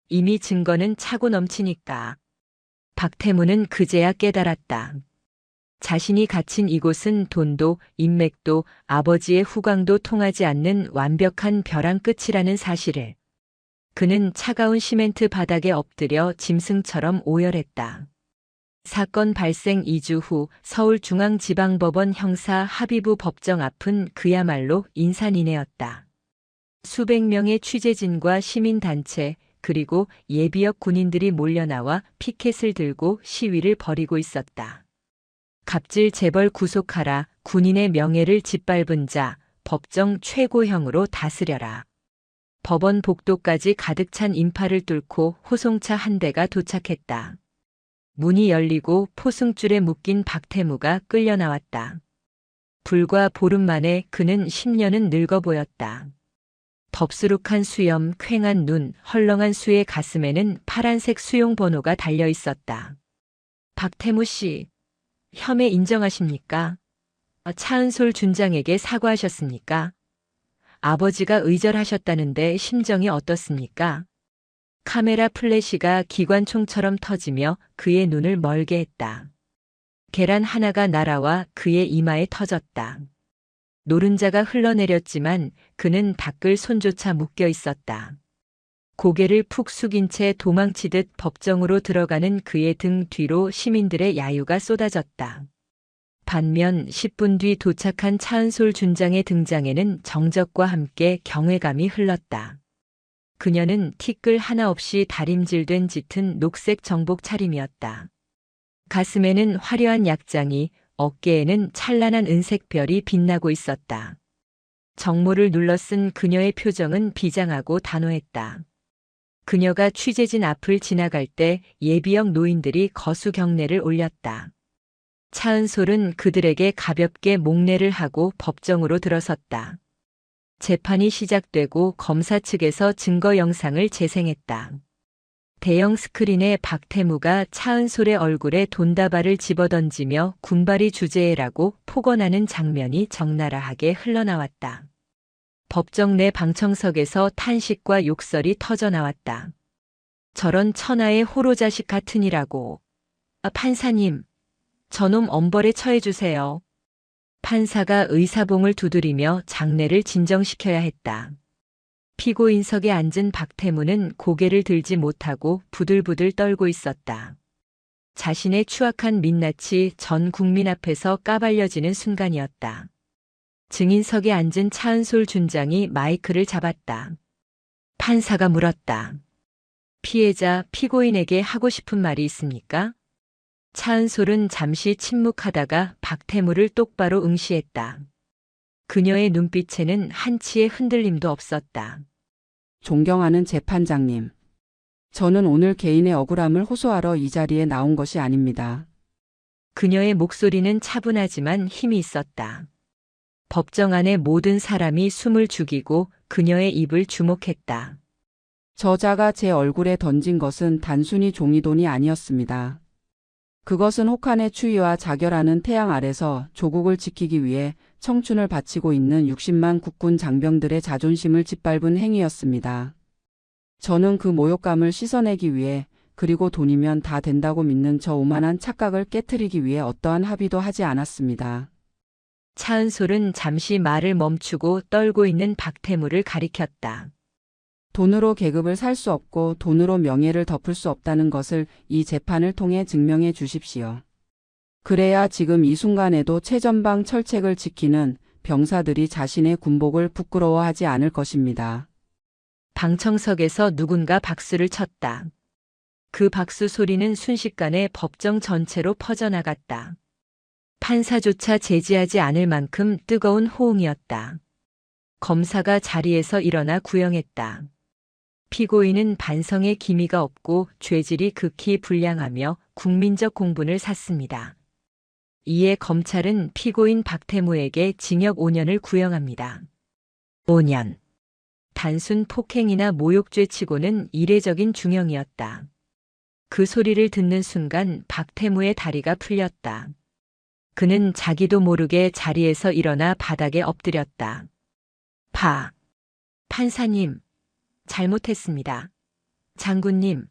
이미 증거는 차고 넘치니까. 박태무는 그제야 깨달았다. 자신이 갇힌 이곳은 돈도 인맥도 아버지의 후광도 통하지 않는 완벽한 벼랑 끝이라는 사실을. 그는 차가운 시멘트 바닥에 엎드려 짐승처럼 오열했다. 사건 발생 2주 후 서울중앙지방법원 형사 합의부 법정 앞은 그야말로 인산인해였다. 수백 명의 취재진과 시민단체 그리고 예비역 군인들이 몰려나와 피켓을 들고 시위를 벌이고 있었다. 갑질 재벌 구속하라, 군인의 명예를 짓밟은 자, 법정 최고형으로 다스려라. 법원 복도까지 가득 찬 인파를 뚫고 호송차 한 대가 도착했다. 문이 열리고 포승줄에 묶인 박태무가 끌려 나왔다. 불과 보름 만에 그는 10년은 늙어 보였다. 덥수룩한 수염, 퀭한 눈, 헐렁한 수의 가슴에는 파란색 수용 번호가 달려 있었다. 박태무 씨, 혐의 인정하십니까? 차은솔 준장에게 사과하셨습니까? 아버지가 의절하셨다는데 심정이 어떻습니까? 카메라 플래시가 기관총처럼 터지며 그의 눈을 멀게 했다. 계란 하나가 날아와 그의 이마에 터졌다. 노른자가 흘러내렸지만 그는 닦을 손조차 묶여 있었다. 고개를 푹 숙인 채 도망치듯 법정으로 들어가는 그의 등 뒤로 시민들의 야유가 쏟아졌다. 반면 10분 뒤 도착한 차은솔 준장의 등장에는 정적과 함께 경외감이 흘렀다. 그녀는 티끌 하나 없이 다림질된 짙은 녹색 정복 차림이었다. 가슴에는 화려한 약장이, 어깨에는 찬란한 은색 별이 빛나고 있었다. 정모를 눌러쓴 그녀의 표정은 비장하고 단호했다. 그녀가 취재진 앞을 지나갈 때 예비역 노인들이 거수 경례를 올렸다. 차은솔은 그들에게 가볍게 목례를 하고 법정으로 들어섰다. 재판이 시작되고 검사 측에서 증거 영상을 재생했다. 대형 스크린에 박태무가 차은솔의 얼굴에 돈다발을 집어던지며 군발이 주제해라고 폭언하는 장면이 적나라하게 흘러나왔다. 법정 내 방청석에서 탄식과 욕설이 터져나왔다. 저런 천하의 호로자식 같으니라고. 판사님, 저놈 엄벌에 처해주세요. 판사가 의사봉을 두드리며 장례를 진정시켜야 했다. 피고인석에 앉은 박태무는 고개를 들지 못하고 부들부들 떨고 있었다. 자신의 추악한 민낯이 전 국민 앞에서 까발려지는 순간이었다. 증인석에 앉은 차은솔 준장이 마이크를 잡았다. 판사가 물었다. 피해자, 피고인에게 하고 싶은 말이 있습니까? 차은솔은 잠시 침묵하다가 박태무를 똑바로 응시했다. 그녀의 눈빛에는 한치의 흔들림도 없었다.
존경하는 재판장님. 저는 오늘 개인의 억울함을 호소하러 이 자리에 나온 것이 아닙니다.
그녀의 목소리는 차분하지만 힘이 있었다. 법정 안의 모든 사람이 숨을 죽이고 그녀의 입을 주목했다.
저자가 제 얼굴에 던진 것은 단순히 종이돈이 아니었습니다. 그것은 혹한의 추위와 자결하는 태양 아래서 조국을 지키기 위해 청춘을 바치고 있는 60만 국군 장병들의 자존심을 짓밟은 행위였습니다. 저는 그 모욕감을 씻어내기 위해 그리고 돈이면 다 된다고 믿는 저 오만한 착각을 깨트리기 위해 어떠한 합의도 하지 않았습니다.
차은솔은 잠시 말을 멈추고 떨고 있는 박태무를 가리켰다.
돈으로 계급을 살 수 없고 돈으로 명예를 덮을 수 없다는 것을 이 재판을 통해 증명해 주십시오. 그래야 지금 이 순간에도 최전방 철책을 지키는 병사들이 자신의 군복을 부끄러워하지 않을 것입니다.
방청석에서 누군가 박수를 쳤다. 그 박수 소리는 순식간에 법정 전체로 퍼져나갔다. 판사조차 제지하지 않을 만큼 뜨거운 호응이었다. 검사가 자리에서 일어나 구형했다. 피고인은 반성의 기미가 없고 죄질이 극히 불량하며 국민적 공분을 샀습니다. 이에 검찰은 피고인 박태무에게 징역 5년을 구형합니다. 5년. 단순 폭행이나 모욕죄 치고는 이례적인 중형이었다. 그 소리를 듣는 순간 박태무의 다리가 풀렸다. 그는 자기도 모르게 자리에서 일어나 바닥에 엎드렸다. 판사님, 잘못했습니다. 장군님,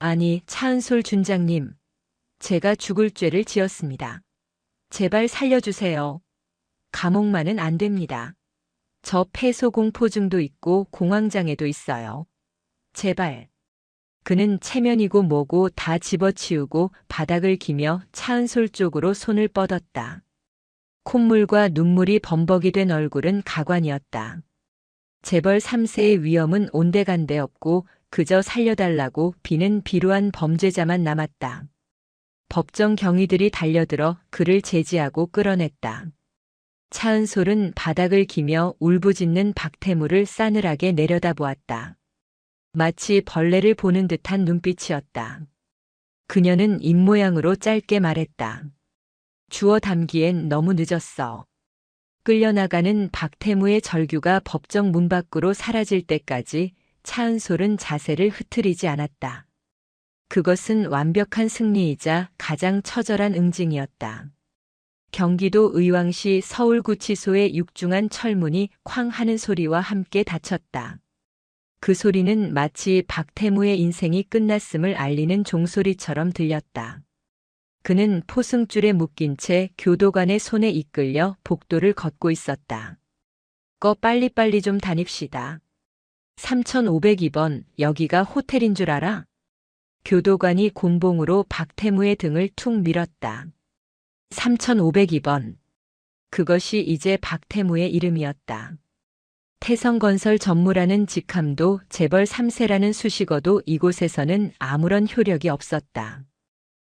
아니 차은솔 준장님, 제가 죽을 죄를 지었습니다. 제발 살려주세요. 감옥만은 안 됩니다. 저 폐소공포증도 있고 공황장애도 있어요. 제발. 그는 체면이고 뭐고 다 집어치우고 바닥을 기며 차은솔 쪽으로 손을 뻗었다. 콧물과 눈물이 범벅이 된 얼굴은 가관이었다. 재벌 3세의 위험은 온데간데 없고 그저 살려달라고 비는 비루한 범죄자만 남았다. 법정 경위들이 달려들어 그를 제지하고 끌어냈다. 차은솔은 바닥을 기며 울부짖는 박태무를 싸늘하게 내려다보았다. 마치 벌레를 보는 듯한 눈빛이었다. 그녀는 입모양으로 짧게 말했다. 주워 담기엔 너무 늦었어. 끌려나가는 박태무의 절규가 법정 문 밖으로 사라질 때까지 차은솔은 자세를 흐트리지 않았다. 그것은 완벽한 승리이자 가장 처절한 응징이었다. 경기도 의왕시 서울구치소의 육중한 철문이 쾅 하는 소리와 함께 닫혔다. 그 소리는 마치 박태무의 인생이 끝났음을 알리는 종소리처럼 들렸다. 그는 포승줄에 묶인 채 교도관의 손에 이끌려 복도를 걷고 있었다. 빨리빨리 좀 다닙시다. 3502번, 여기가 호텔인 줄 알아? 교도관이 곤봉으로 박태무의 등을 툭 밀었다. 3502번. 그것이 이제 박태무의 이름이었다. 태성건설 전무라는 직함도 재벌 3세라는 수식어도 이곳에서는 아무런 효력이 없었다.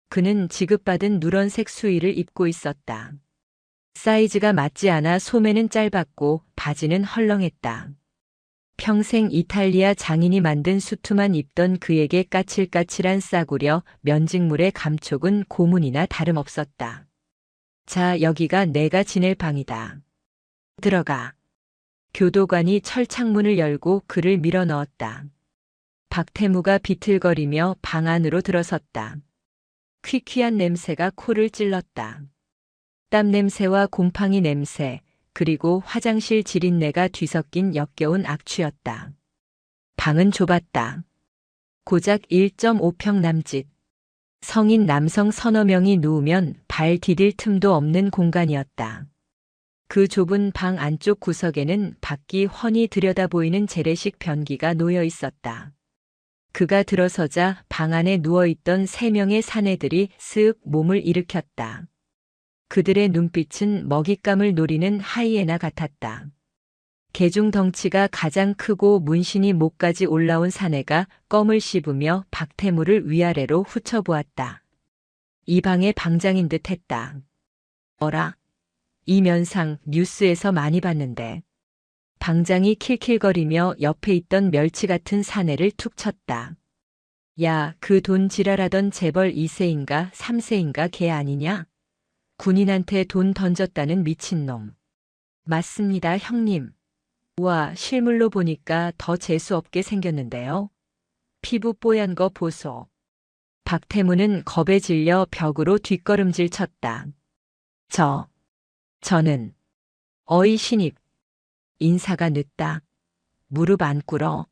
그는 지급받은 누런색 수의를 입고 있었다. 사이즈가 맞지 않아 소매는 짧았고 바지는 헐렁했다. 평생 이탈리아 장인이 만든 수트만 입던 그에게 까칠까칠한 싸구려 면직물의 감촉은 고문이나 다름없었다. 자, 여기가 내가 지낼 방이다. 들어가. 교도관이 철창문을 열고 그를 밀어 넣었다. 박태무가 비틀거리며 방 안으로 들어섰다. 퀴퀴한 냄새가 코를 찔렀다. 땀 냄새와 곰팡이 냄새, 그리고 화장실 지린내가 뒤섞인 역겨운 악취였다. 방은 좁았다. 고작 1.5평 남짓. 성인 남성 서너 명이 누우면 발 디딜 틈도 없는 공간이었다. 그 좁은 방 안쪽 구석에는 밖이 훤히 들여다보이는 재래식 변기가 놓여 있었다. 그가 들어서자 방 안에 누워있던 3명의 사내들이 쓱 몸을 일으켰다. 그들의 눈빛은 먹잇감을 노리는 하이에나 같았다. 개중 덩치가 가장 크고 문신이 목까지 올라온 사내가 껌을 씹으며 박태무를 위아래로 훑어보았다. 이 방의 방장인 듯 했다. 어라? 이 면상 뉴스에서 많이 봤는데. 방장이 킬킬거리며 옆에 있던 멸치 같은 사내를 툭 쳤다. 야, 그 돈 지랄하던 재벌 2세인가 3세인가 걔 아니냐? 군인한테 돈 던졌다는 미친놈. 맞습니다, 형님. 우와, 실물로 보니까 더 재수없게 생겼는데요. 피부 뽀얀 거 보소. 박태무는 겁에 질려 벽으로 뒷걸음질 쳤다. 저는 어이 신입. 인사가 늦다. 무릎 안 꿇어.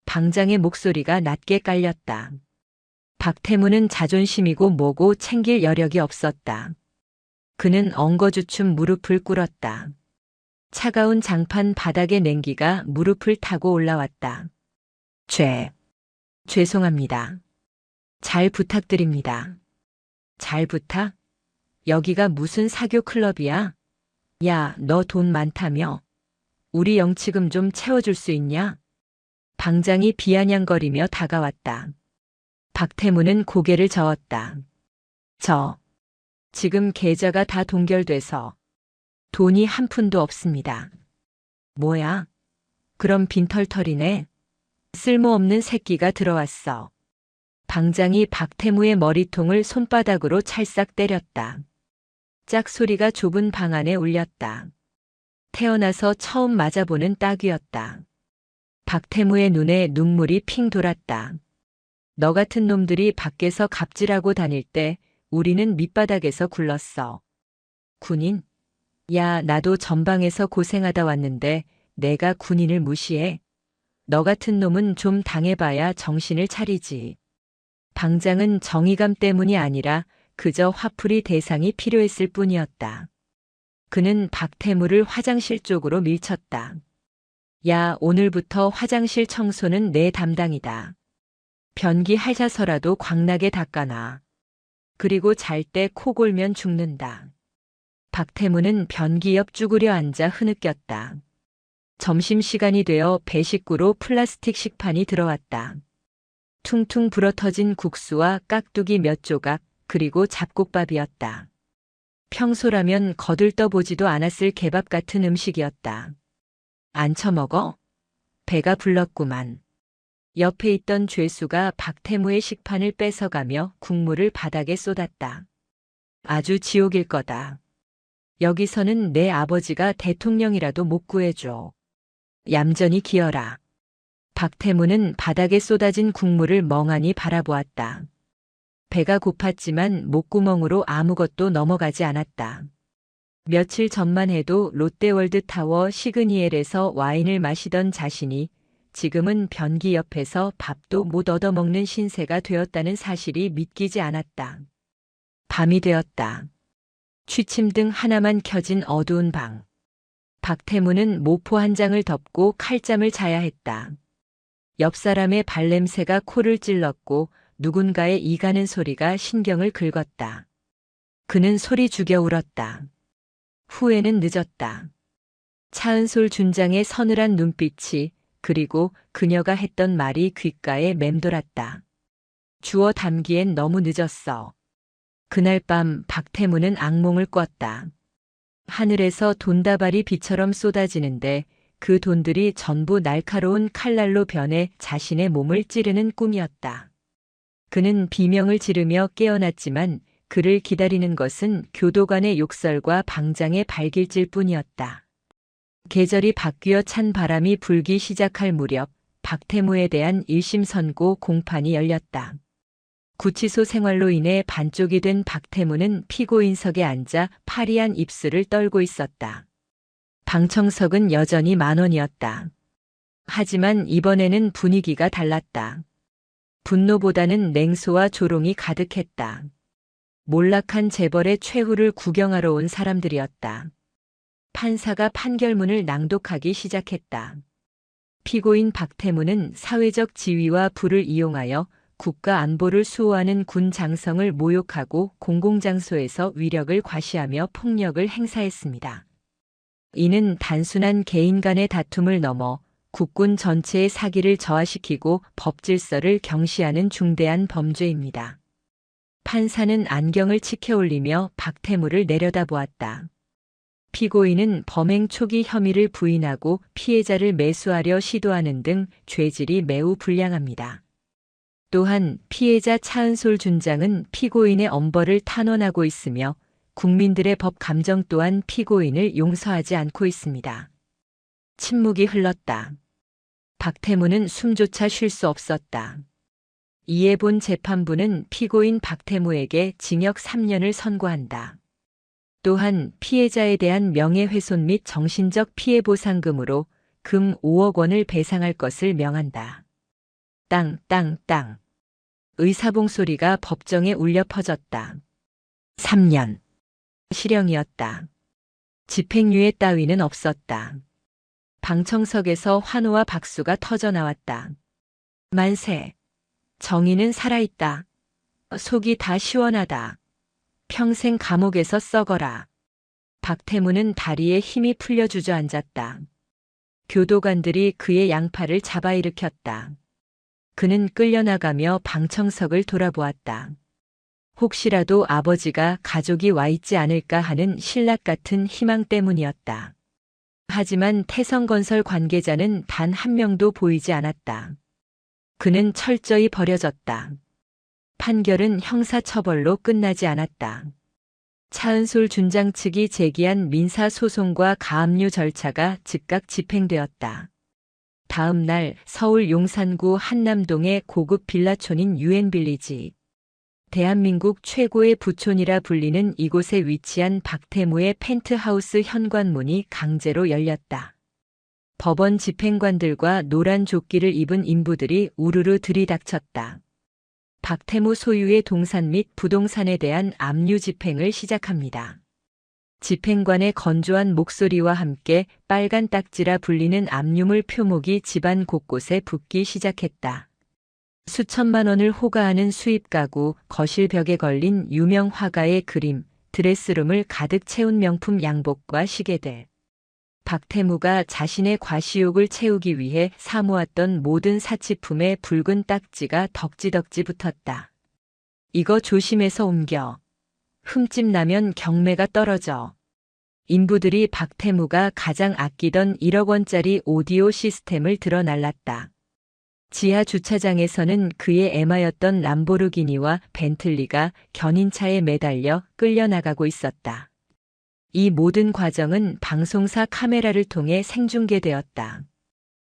방장의 목소리가 낮게 깔렸다. 박태무는 자존심이고 뭐고 챙길 여력이 없었다. 그는 엉거주춤 무릎을 꿇었다. 차가운 장판 바닥의 냉기가 무릎을 타고 올라왔다. 죄송합니다. 잘 부탁드립니다. 잘 부탁? 여기가 무슨 사교 클럽이야? 야, 너 돈 많다며? 우리 영치금 좀 채워줄 수 있냐? 방장이 비아냥거리며 다가왔다. 박태무는 고개를 저었다. 지금 계좌가 다 동결돼서 돈이 한 푼도 없습니다. 뭐야? 그럼 빈털털이네. 쓸모없는 새끼가 들어왔어. 방장이 박태무의 머리통을 손바닥으로 찰싹 때렸다. 짝 소리가 좁은 방 안에 울렸다. 태어나서 처음 맞아보는 딱이었다. 박태무의 눈에 눈물이 핑 돌았다. 너 같은 놈들이 밖에서 갑질하고 다닐 때 우리는 밑바닥에서 굴렀어. 군인? 야, 나도 전방에서 고생하다 왔는데 내가 군인을 무시해? 너 같은 놈은 좀 당해봐야 정신을 차리지. 방장은 정의감 때문이 아니라 그저 화풀이 대상이 필요했을 뿐이었다. 그는 박태무를 화장실 쪽으로 밀쳤다. 야, 오늘부터 화장실 청소는 내 담당이다. 변기 핥아서라도 광나게 닦아놔. 그리고 잘 때 코 골면 죽는다. 박태무는 변기 옆 쭈그려 앉아 흐느꼈다. 점심시간이 되어 배식구로 플라스틱 식판이 들어왔다. 퉁퉁 불어터진 국수와 깍두기 몇 조각, 그리고 잡곡밥이었다. 평소라면 거들떠보지도 않았을 개밥 같은 음식이었다. 안 처먹어? 배가 불렀구만. 옆에 있던 죄수가 박태무의 식판을 뺏어가며 국물을 바닥에 쏟았다. 아주 지옥일 거다. 여기서는 내 아버지가 대통령이라도 못 구해줘. 얌전히 기어라. 박태무는 바닥에 쏟아진 국물을 멍하니 바라보았다. 배가 고팠지만 목구멍으로 아무것도 넘어가지 않았다. 며칠 전만 해도 롯데월드타워 시그니엘에서 와인을 마시던 자신이 지금은 변기 옆에서 밥도 못 얻어먹는 신세가 되었다는 사실이 믿기지 않았다. 밤이 되었다. 취침등 하나만 켜진 어두운 방. 박태무는 모포 한 장을 덮고 칼잠을 자야 했다. 옆 사람의 발냄새가 코를 찔렀고 누군가의 이가는 소리가 신경을 긁었다. 그는 소리 죽여 울었다. 후회는 늦었다. 차은솔 준장의 서늘한 눈빛이 그리고 그녀가 했던 말이 귓가에 맴돌았다. 주워 담기엔 너무 늦었어. 그날 밤 박태무는 악몽을 꿨다. 하늘에서 돈다발이 비처럼 쏟아지는데 그 돈들이 전부 날카로운 칼날로 변해 자신의 몸을 찌르는 꿈이었다. 그는 비명을 지르며 깨어났지만 그를 기다리는 것은 교도관의 욕설과 방장의 발길질 뿐이었다. 계절이 바뀌어 찬 바람이 불기 시작할 무렵 박태무에 대한 1심 선고 공판이 열렸다. 구치소 생활로 인해 반쪽이 된 박태무는 피고인석에 앉아 파리한 입술을 떨고 있었다. 방청석은 여전히 10,000원이었다. 하지만 이번에는 분위기가 달랐다. 분노보다는 냉소와 조롱이 가득했다. 몰락한 재벌의 최후를 구경하러 온 사람들이었다. 판사가 판결문을 낭독하기 시작했다. 피고인 박태무는 사회적 지위와 부를 이용하여 국가 안보를 수호하는 군 장성을 모욕하고 공공장소에서 위력을 과시하며 폭력을 행사했습니다. 이는 단순한 개인 간의 다툼을 넘어 국군 전체의 사기를 저하시키고 법질서를 경시하는 중대한 범죄입니다. 판사는 안경을 치켜올리며 박태무를 내려다보았다. 피고인은 범행 초기 혐의를 부인하고 피해자를 매수하려 시도하는 등 죄질이 매우 불량합니다. 또한 피해자 차은솔 준장은 피고인의 엄벌을 탄원하고 있으며 국민들의 법 감정 또한 피고인을 용서하지 않고 있습니다. 침묵이 흘렀다. 박태무는 숨조차 쉴 수 없었다. 이에 본 재판부는 피고인 박태무에게 징역 3년을 선고한다. 또한 피해자에 대한 명예훼손 및 정신적 피해 보상금으로 금 5억 원을 배상할 것을 명한다. 땅. 의사봉 소리가 법정에 울려 퍼졌다. 3년. 실형이었다. 집행유예 따위는 없었다. 방청석에서 환호와 박수가 터져나왔다. 만세. 정의는 살아있다. 속이 다 시원하다. 평생 감옥에서 썩어라. 박태무는 다리에 힘이 풀려 주저앉았다. 교도관들이 그의 양팔을 잡아 일으켰다. 그는 끌려나가며 방청석을 돌아보았다. 혹시라도 아버지가 가족이 와 있지 않을까 하는 신락 같은 희망 때문이었다. 하지만 태성건설 관계자는 단 한 명도 보이지 않았다. 그는 철저히 버려졌다. 판결은 형사처벌로 끝나지 않았다. 차은솔 준장 측이 제기한 민사소송과 가압류 절차가 즉각 집행되었다. 다음 날 서울 용산구 한남동의 고급 빌라촌인 유엔빌리지. 대한민국 최고의 부촌이라 불리는 이곳에 위치한 박태무의 펜트하우스 현관문이 강제로 열렸다. 법원 집행관들과 노란 조끼를 입은 인부들이 우르르 들이닥쳤다. 박태무 소유의 동산 및 부동산에 대한 압류 집행을 시작합니다. 집행관의 건조한 목소리와 함께 빨간 딱지라 불리는 압류물 표목이 집안 곳곳에 붙기 시작했다. 수천만 원을 호가하는 수입 가구, 거실 벽에 걸린 유명 화가의 그림, 드레스룸을 가득 채운 명품 양복과 시계들. 박태무가 자신의 과시욕을 채우기 위해 사모았던 모든 사치품에 붉은 딱지가 덕지덕지 붙었다. 이거 조심해서 옮겨. 흠집 나면 경매가 떨어져. 인부들이 박태무가 가장 아끼던 1억 원짜리 오디오 시스템을 들어 날랐다. 지하 주차장에서는 그의 애마였던 람보르기니와 벤틀리가 견인차에 매달려 끌려나가고 있었다. 이 모든 과정은 방송사 카메라를 통해 생중계되었다.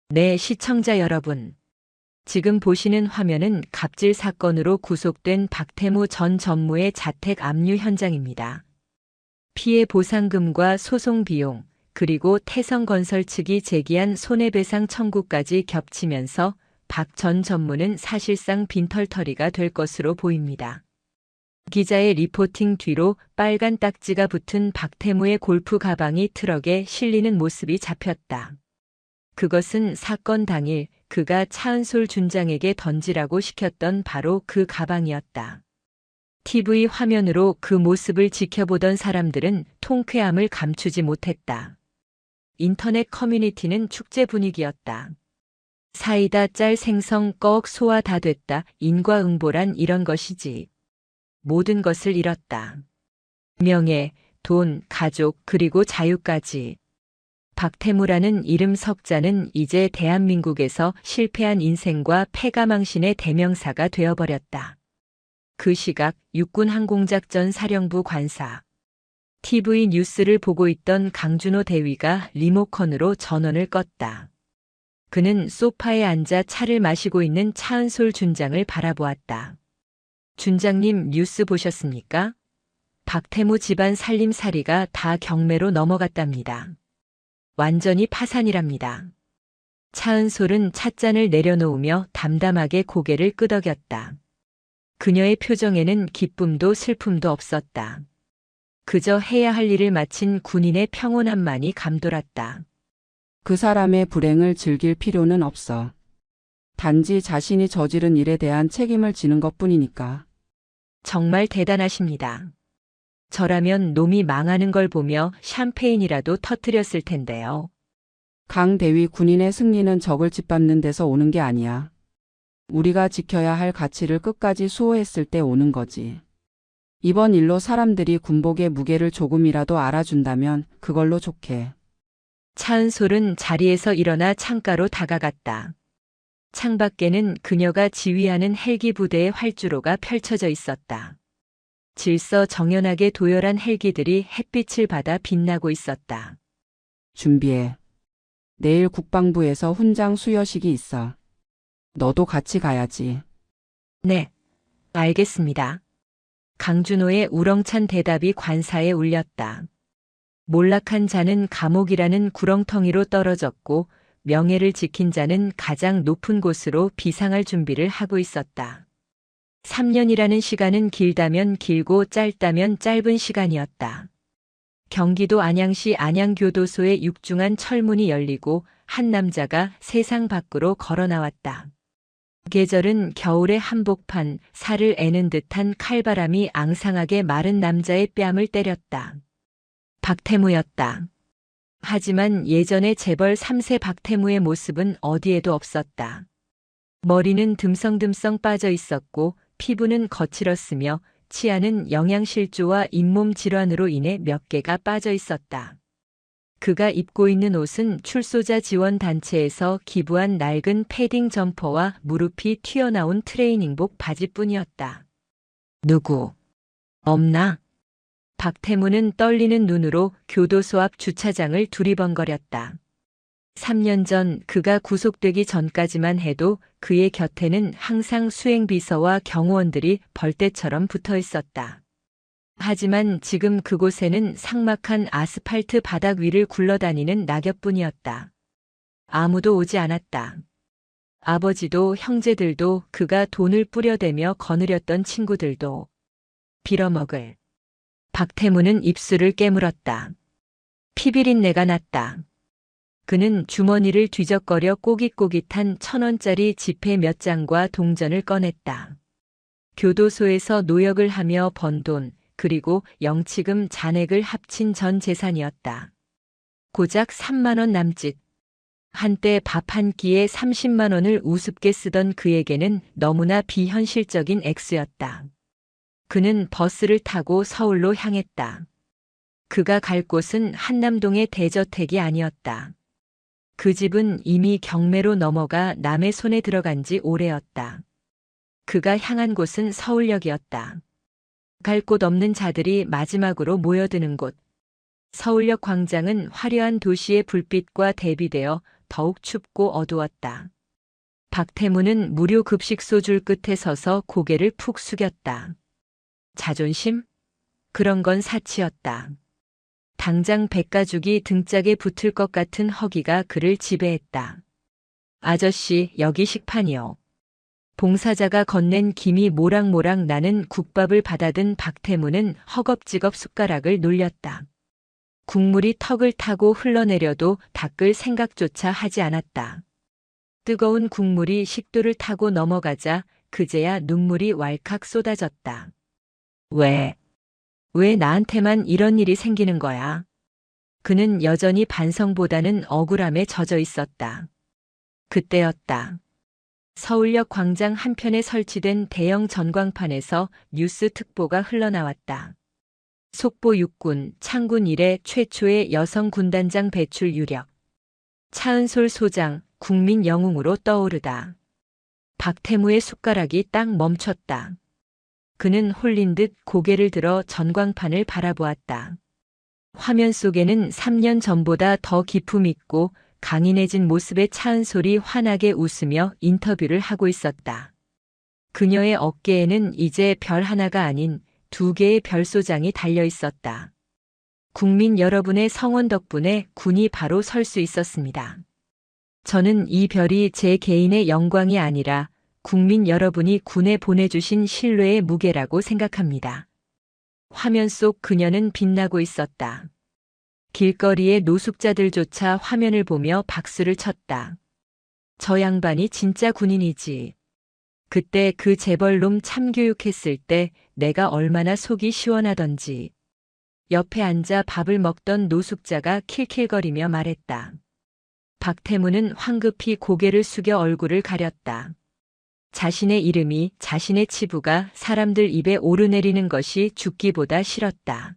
네, 시청자 여러분. 지금 보시는 화면은 갑질 사건으로 구속된 박태무 전 전무의 자택 압류 현장입니다. 피해 보상금과 소송 비용, 그리고 태성건설 측이 제기한 손해배상 청구까지 겹치면서 박 전 전무는 사실상 빈털터리가 될 것으로 보입니다. 기자의 리포팅 뒤로 빨간 딱지가 붙은 박태무의 골프 가방이 트럭에 실리는 모습이 잡혔다. 그것은 사건 당일 그가 차은솔 준장에게 던지라고 시켰던 바로 그 가방이었다. TV 화면으로 그 모습을 지켜보던 사람들은 통쾌함을 감추지 못했다. 인터넷 커뮤니티는 축제 분위기였다. 사이다 짤 생성 꺽 소화 다 됐다. 인과응보란 이런 것이지. 모든 것을 잃었다. 명예, 돈, 가족, 그리고 자유까지. 박태무라는 이름 석자는 이제 대한민국에서 실패한 인생과 패가망신의 대명사가 되어버렸다. 그 시각 육군 항공작전 사령부 관사. TV 뉴스를 보고 있던 강준호 대위가 리모컨으로 전원을 껐다. 그는 소파에 앉아 차를 마시고 있는 차은솔 준장을 바라보았다. 준장님 뉴스 보셨습니까? 박태무 집안 살림살이가 다 경매로 넘어갔답니다. 완전히 파산이랍니다. 차은솔은 찻잔을 내려놓으며 담담하게 고개를 끄덕였다. 그녀의 표정에는 기쁨도 슬픔도 없었다. 그저 해야 할 일을 마친 군인의 평온함만이 감돌았다.
그 사람의 불행을 즐길 필요는 없어. 단지 자신이 저지른 일에 대한 책임을 지는 것뿐이니까.
정말 대단하십니다. 저라면 놈이 망하는 걸 보며 샴페인이라도 터뜨렸을 텐데요.
강 대위 군인의 승리는 적을 짓밟는 데서 오는 게 아니야. 우리가 지켜야 할 가치를 끝까지 수호했을 때 오는 거지. 이번 일로 사람들이 군복의 무게를 조금이라도 알아준다면 그걸로 좋게.
차은솔은 자리에서 일어나 창가로 다가갔다. 창밖에는 그녀가 지휘하는 헬기 부대의 활주로가 펼쳐져 있었다. 질서 정연하게 도열한 헬기들이 햇빛을 받아 빛나고 있었다.
준비해. 내일 국방부에서 훈장 수여식이 있어. 너도 같이 가야지.
네, 알겠습니다. 강준호의 우렁찬 대답이 관사에 울렸다. 몰락한 자는 감옥이라는 구렁텅이로 떨어졌고 명예를 지킨 자는 가장 높은 곳으로 비상할 준비를 하고 있었다. 3년이라는 시간은 길다면 길고 짧다면 짧은 시간이었다. 경기도 안양시 안양교도소의 육중한 철문이 열리고 한 남자가 세상 밖으로 걸어 나왔다. 계절은 겨울의 한복판, 살을 애는 듯한 칼바람이 앙상하게 마른 남자의 뺨을 때렸다. 박태무였다. 하지만 예전의 재벌 3세 박태무의 모습은 어디에도 없었다. 머리는 듬성듬성 빠져 있었고 피부는 거칠었으며 치아는 영양실조와 잇몸 질환으로 인해 몇 개가 빠져 있었다. 그가 입고 있는 옷은 출소자 지원 단체에서 기부한 낡은 패딩 점퍼와 무릎이 튀어나온 트레이닝복 바지뿐이었다. 누구? 없나? 박태무는 떨리는 눈으로 교도소 앞 주차장을 두리번거렸다. 3년 전 그가 구속되기 전까지만 해도 그의 곁에는 항상 수행비서와 경호원들이 벌떼처럼 붙어 있었다. 하지만 지금 그곳에는 삭막한 아스팔트 바닥 위를 굴러다니는 낙엽뿐이었다. 아무도 오지 않았다. 아버지도 형제들도 그가 돈을 뿌려대며 거느렸던 친구들도 빌어먹을. 박태무는 입술을 깨물었다. 피비린내가 났다. 그는 주머니를 뒤적거려 꼬깃꼬깃한 1,000원짜리 지폐 몇 장과 동전을 꺼냈다. 교도소에서 노역을 하며 번 돈, 그리고 영치금 잔액을 합친 전 재산이었다. 고작 3만 원 남짓. 한때 밥 한 끼에 30만 원을 우습게 쓰던 그에게는 너무나 비현실적인 액수였다. 그는 버스를 타고 서울로 향했다. 그가 갈 곳은 한남동의 대저택이 아니었다. 그 집은 이미 경매로 넘어가 남의 손에 들어간 지 오래였다. 그가 향한 곳은 서울역이었다. 갈 곳 없는 자들이 마지막으로 모여드는 곳. 서울역 광장은 화려한 도시의 불빛과 대비되어 더욱 춥고 어두웠다. 박태무는 무료 급식소 줄 끝에 서서 고개를 푹 숙였다. 자존심? 그런 건 사치였다. 당장 백가죽이 등짝에 붙을 것 같은 허기가 그를 지배했다. 아저씨, 여기 식판이요. 봉사자가 건넨 김이 모락모락 나는 국밥을 받아든 박태무는 허겁지겁 숟가락을 놀렸다. 국물이 턱을 타고 흘러내려도 닦을 생각조차 하지 않았다. 뜨거운 국물이 식도를 타고 넘어가자 그제야 눈물이 왈칵 쏟아졌다. 왜 나한테만 이런 일이 생기는 거야? 그는 여전히 반성보다는 억울함에 젖어 있었다. 그때였다. 서울역 광장 한편에 설치된 대형 전광판에서 뉴스 특보가 흘러나왔다. 속보 육군, 창군 이래 최초의 여성 군단장 배출 유력. 차은솔 소장, 국민 영웅으로 떠오르다. 박태무의 숟가락이 딱 멈췄다. 그는 홀린 듯 고개를 들어 전광판을 바라보았다. 화면 속에는 3년 전보다 더 기품 있고 강인해진 모습의 차은솔이 환하게 웃으며 인터뷰를 하고 있었다. 그녀의 어깨에는 이제 별 하나가 아닌 2개의 별소장이 달려 있었다. 국민 여러분의 성원 덕분에 군이 바로 설 수 있었습니다. 저는 이 별이 제 개인의 영광이 아니라 국민 여러분이 군에 보내주신 신뢰의 무게라고 생각합니다. 화면 속 그녀는 빛나고 있었다. 길거리의 노숙자들조차 화면을 보며 박수를 쳤다. 저 양반이 진짜 군인이지. 그때 그 재벌놈 참교육했을 때 내가 얼마나 속이 시원하던지. 옆에 앉아 밥을 먹던 노숙자가 킬킬거리며 말했다. 박태무는 황급히 고개를 숙여 얼굴을 가렸다. 자신의 이름이, 자신의 치부가 사람들 입에 오르내리는 것이 죽기보다 싫었다.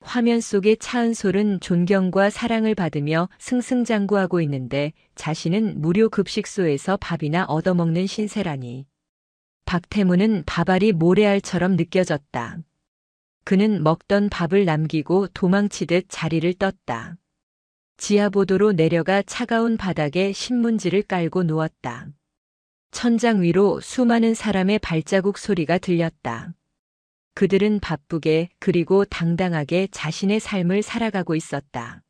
화면 속의 차은솔은 존경과 사랑을 받으며 승승장구하고 있는데 자신은 무료 급식소에서 밥이나 얻어먹는 신세라니. 박태무는 밥알이 모래알처럼 느껴졌다. 그는 먹던 밥을 남기고 도망치듯 자리를 떴다. 지하보도로 내려가 차가운 바닥에 신문지를 깔고 누웠다. 천장 위로 수많은 사람의 발자국 소리가 들렸다. 그들은 바쁘게 그리고 당당하게 자신의 삶을 살아가고 있었다.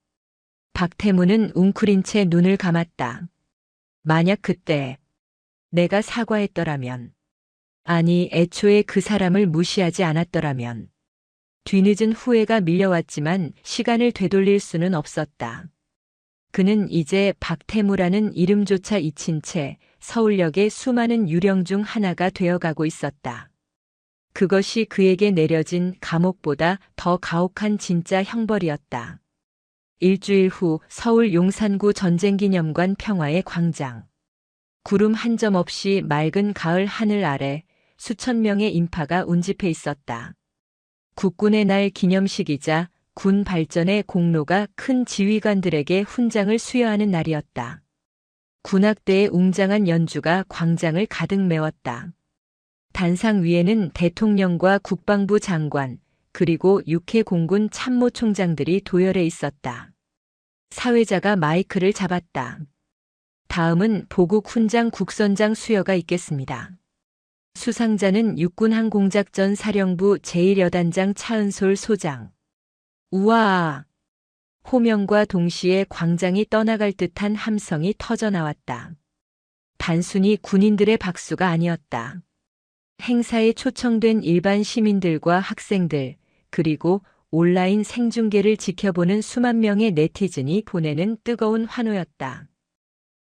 박태무는 웅크린 채 눈을 감았다. 만약 그때 내가 사과했더라면, 아니 애초에 그 사람을 무시하지 않았더라면, 뒤늦은 후회가 밀려왔지만 시간을 되돌릴 수는 없었다. 그는 이제 박태무라는 이름조차 잊힌 채 서울역의 수많은 유령 중 하나가 되어가고 있었다. 그것이 그에게 내려진 감옥보다 더 가혹한 진짜 형벌이었다. 일주일 후 서울 용산구 전쟁기념관 평화의 광장. 구름 한 점 없이 맑은 가을 하늘 아래 수천 명의 인파가 운집해 있었다. 국군의 날 기념식이자 군 발전의 공로가 큰 지휘관들에게 훈장을 수여하는 날이었다. 군악대의 웅장한 연주가 광장을 가득 메웠다. 단상 위에는 대통령과 국방부 장관, 그리고 육해 공군 참모총장들이 도열해 있었다. 사회자가 마이크를 잡았다. 다음은 보국 훈장 국선장 수여가 있겠습니다. 수상자는 육군항공작전 사령부 제1여단장 차은솔 소장. 우와! 호명과 동시에 광장이 떠나갈 듯한 함성이 터져 나왔다. 단순히 군인들의 박수가 아니었다. 행사에 초청된 일반 시민들과 학생들, 그리고 온라인 생중계를 지켜보는 수만 명의 네티즌이 보내는 뜨거운 환호였다.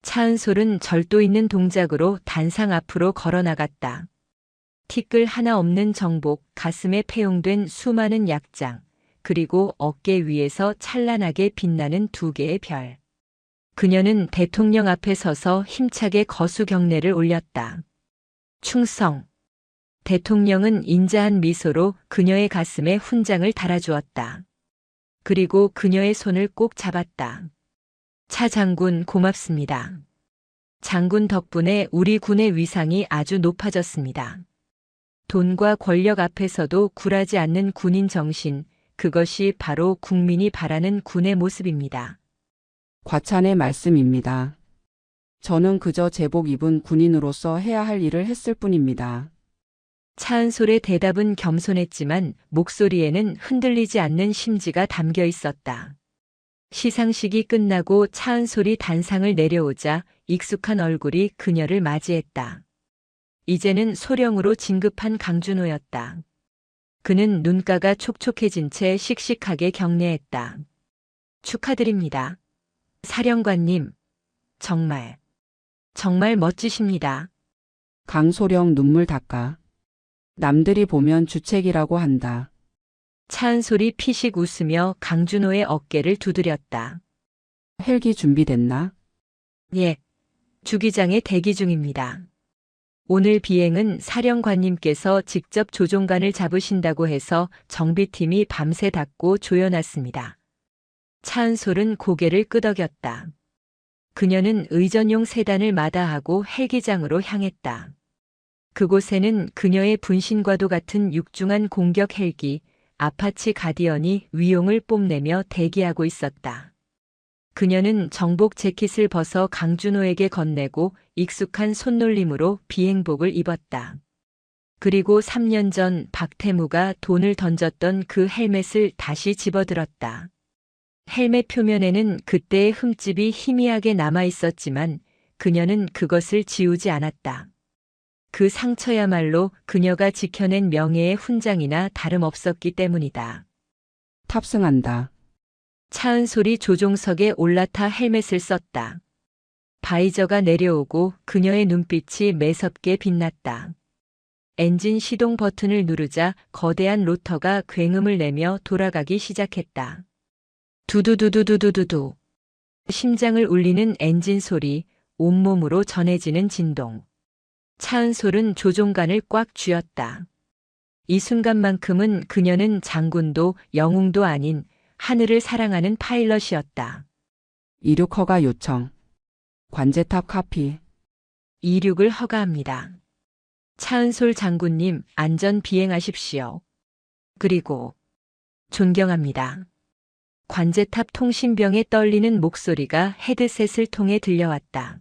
차은솔은 절도 있는 동작으로 단상 앞으로 걸어 나갔다. 티끌 하나 없는 정복, 가슴에 패용된 수많은 약장, 그리고 어깨 위에서 찬란하게 빛나는 두 개의 별. 그녀는 대통령 앞에 서서 힘차게 거수 경례를 올렸다. 충성. 대통령은 인자한 미소로 그녀의 가슴에 훈장을 달아주었다. 그리고 그녀의 손을 꼭 잡았다. 차 장군 고맙습니다. 장군 덕분에 우리 군의 위상이 아주 높아졌습니다. 돈과 권력 앞에서도 굴하지 않는 군인 정신, 그것이 바로 국민이 바라는 군의 모습입니다.
과찬의 말씀입니다. 저는 그저 제복 입은 군인으로서 해야 할 일을 했을 뿐입니다.
차은솔의 대답은 겸손했지만 목소리에는 흔들리지 않는 심지가 담겨 있었다. 시상식이 끝나고 차은솔이 단상을 내려오자 익숙한 얼굴이 그녀를 맞이했다. 이제는 소령으로 진급한 강준호였다. 그는 눈가가 촉촉해진 채 씩씩하게 경례했다. 축하드립니다. 사령관님, 정말 멋지십니다.
강소령 눈물 닦아. 남들이 보면 주책이라고 한다.
차은솔이 피식 웃으며 강준호의 어깨를 두드렸다.
헬기 준비됐나?
예, 주기장에 대기 중입니다. 오늘 비행은 사령관님께서 직접 조종관을 잡으신다고 해서 정비팀이 밤새 닦고 조여놨습니다. 차은솔은 고개를 끄덕였다. 그녀는 의전용 세단을 마다하고 헬기장으로 향했다. 그곳에는 그녀의 분신과도 같은 육중한 공격 헬기, 아파치 가디언이 위용을 뽐내며 대기하고 있었다. 그녀는 정복 재킷을 벗어 강준호에게 건네고 익숙한 손놀림으로 비행복을 입었다. 그리고 3년 전 박태무가 돈을 던졌던 그 헬멧을 다시 집어들었다. 헬멧 표면에는 그때의 흠집이 희미하게 남아 있었지만 그녀는 그것을 지우지 않았다. 그 상처야말로 그녀가 지켜낸 명예의 훈장이나 다름없었기 때문이다.
탑승한다.
차은솔이 조종석에 올라타 헬멧을 썼다. 바이저가 내려오고 그녀의 눈빛이 매섭게 빛났다. 엔진 시동 버튼을 누르자 거대한 로터가 굉음을 내며 돌아가기 시작했다. 두두두두두두두. 심장을 울리는 엔진 소리, 온몸으로 전해지는 진동. 차은솔은 조종관을 꽉 쥐었다. 이 순간만큼은 그녀는 장군도 영웅도 아닌 하늘을 사랑하는 파일럿이었다.
이륙 허가 요청. 관제탑 카피.
이륙을 허가합니다. 차은솔 장군님, 안전 비행하십시오. 그리고 존경합니다. 관제탑 통신병의 떨리는 목소리가 헤드셋을 통해 들려왔다.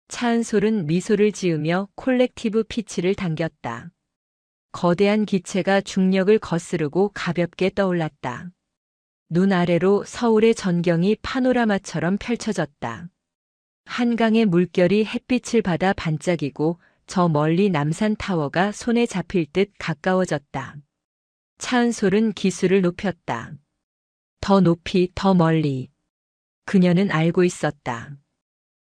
차은솔은 미소를 지으며 콜렉티브 피치를 당겼다. 거대한 기체가 중력을 거스르고 가볍게 떠올랐다. 눈 아래로 서울의 전경이 파노라마처럼 펼쳐졌다. 한강의 물결이 햇빛을 받아 반짝이고 저 멀리 남산타워가 손에 잡힐 듯 가까워졌다. 차은솔은 기술을 높였다. 더 높이, 더 멀리. 그녀는 알고 있었다.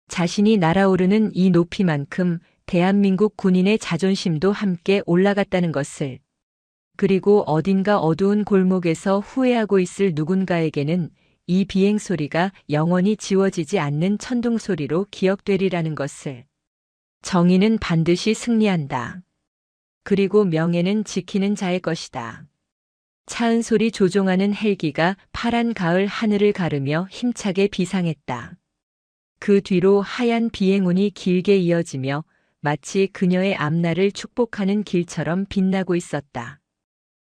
자신이 날아오르는 이 높이만큼 대한민국 군인의 자존심도 함께 올라갔다는 것을. 그리고 어딘가 어두운 골목에서 후회하고 있을 누군가에게는 이 비행 소리가 영원히 지워지지 않는 천둥 소리로 기억되리라는 것을. 정의는 반드시 승리한다. 그리고 명예는 지키는 자의 것이다. 차은솔이 조종하는 헬기가 파란 가을 하늘을 가르며 힘차게 비상했다. 그 뒤로 하얀 비행운이 길게 이어지며 마치 그녀의 앞날을 축복하는 길처럼 빛나고 있었다.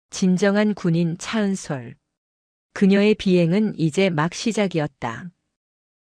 진정한 군인 차은솔. 그녀의 비행은 이제 막 시작이었다.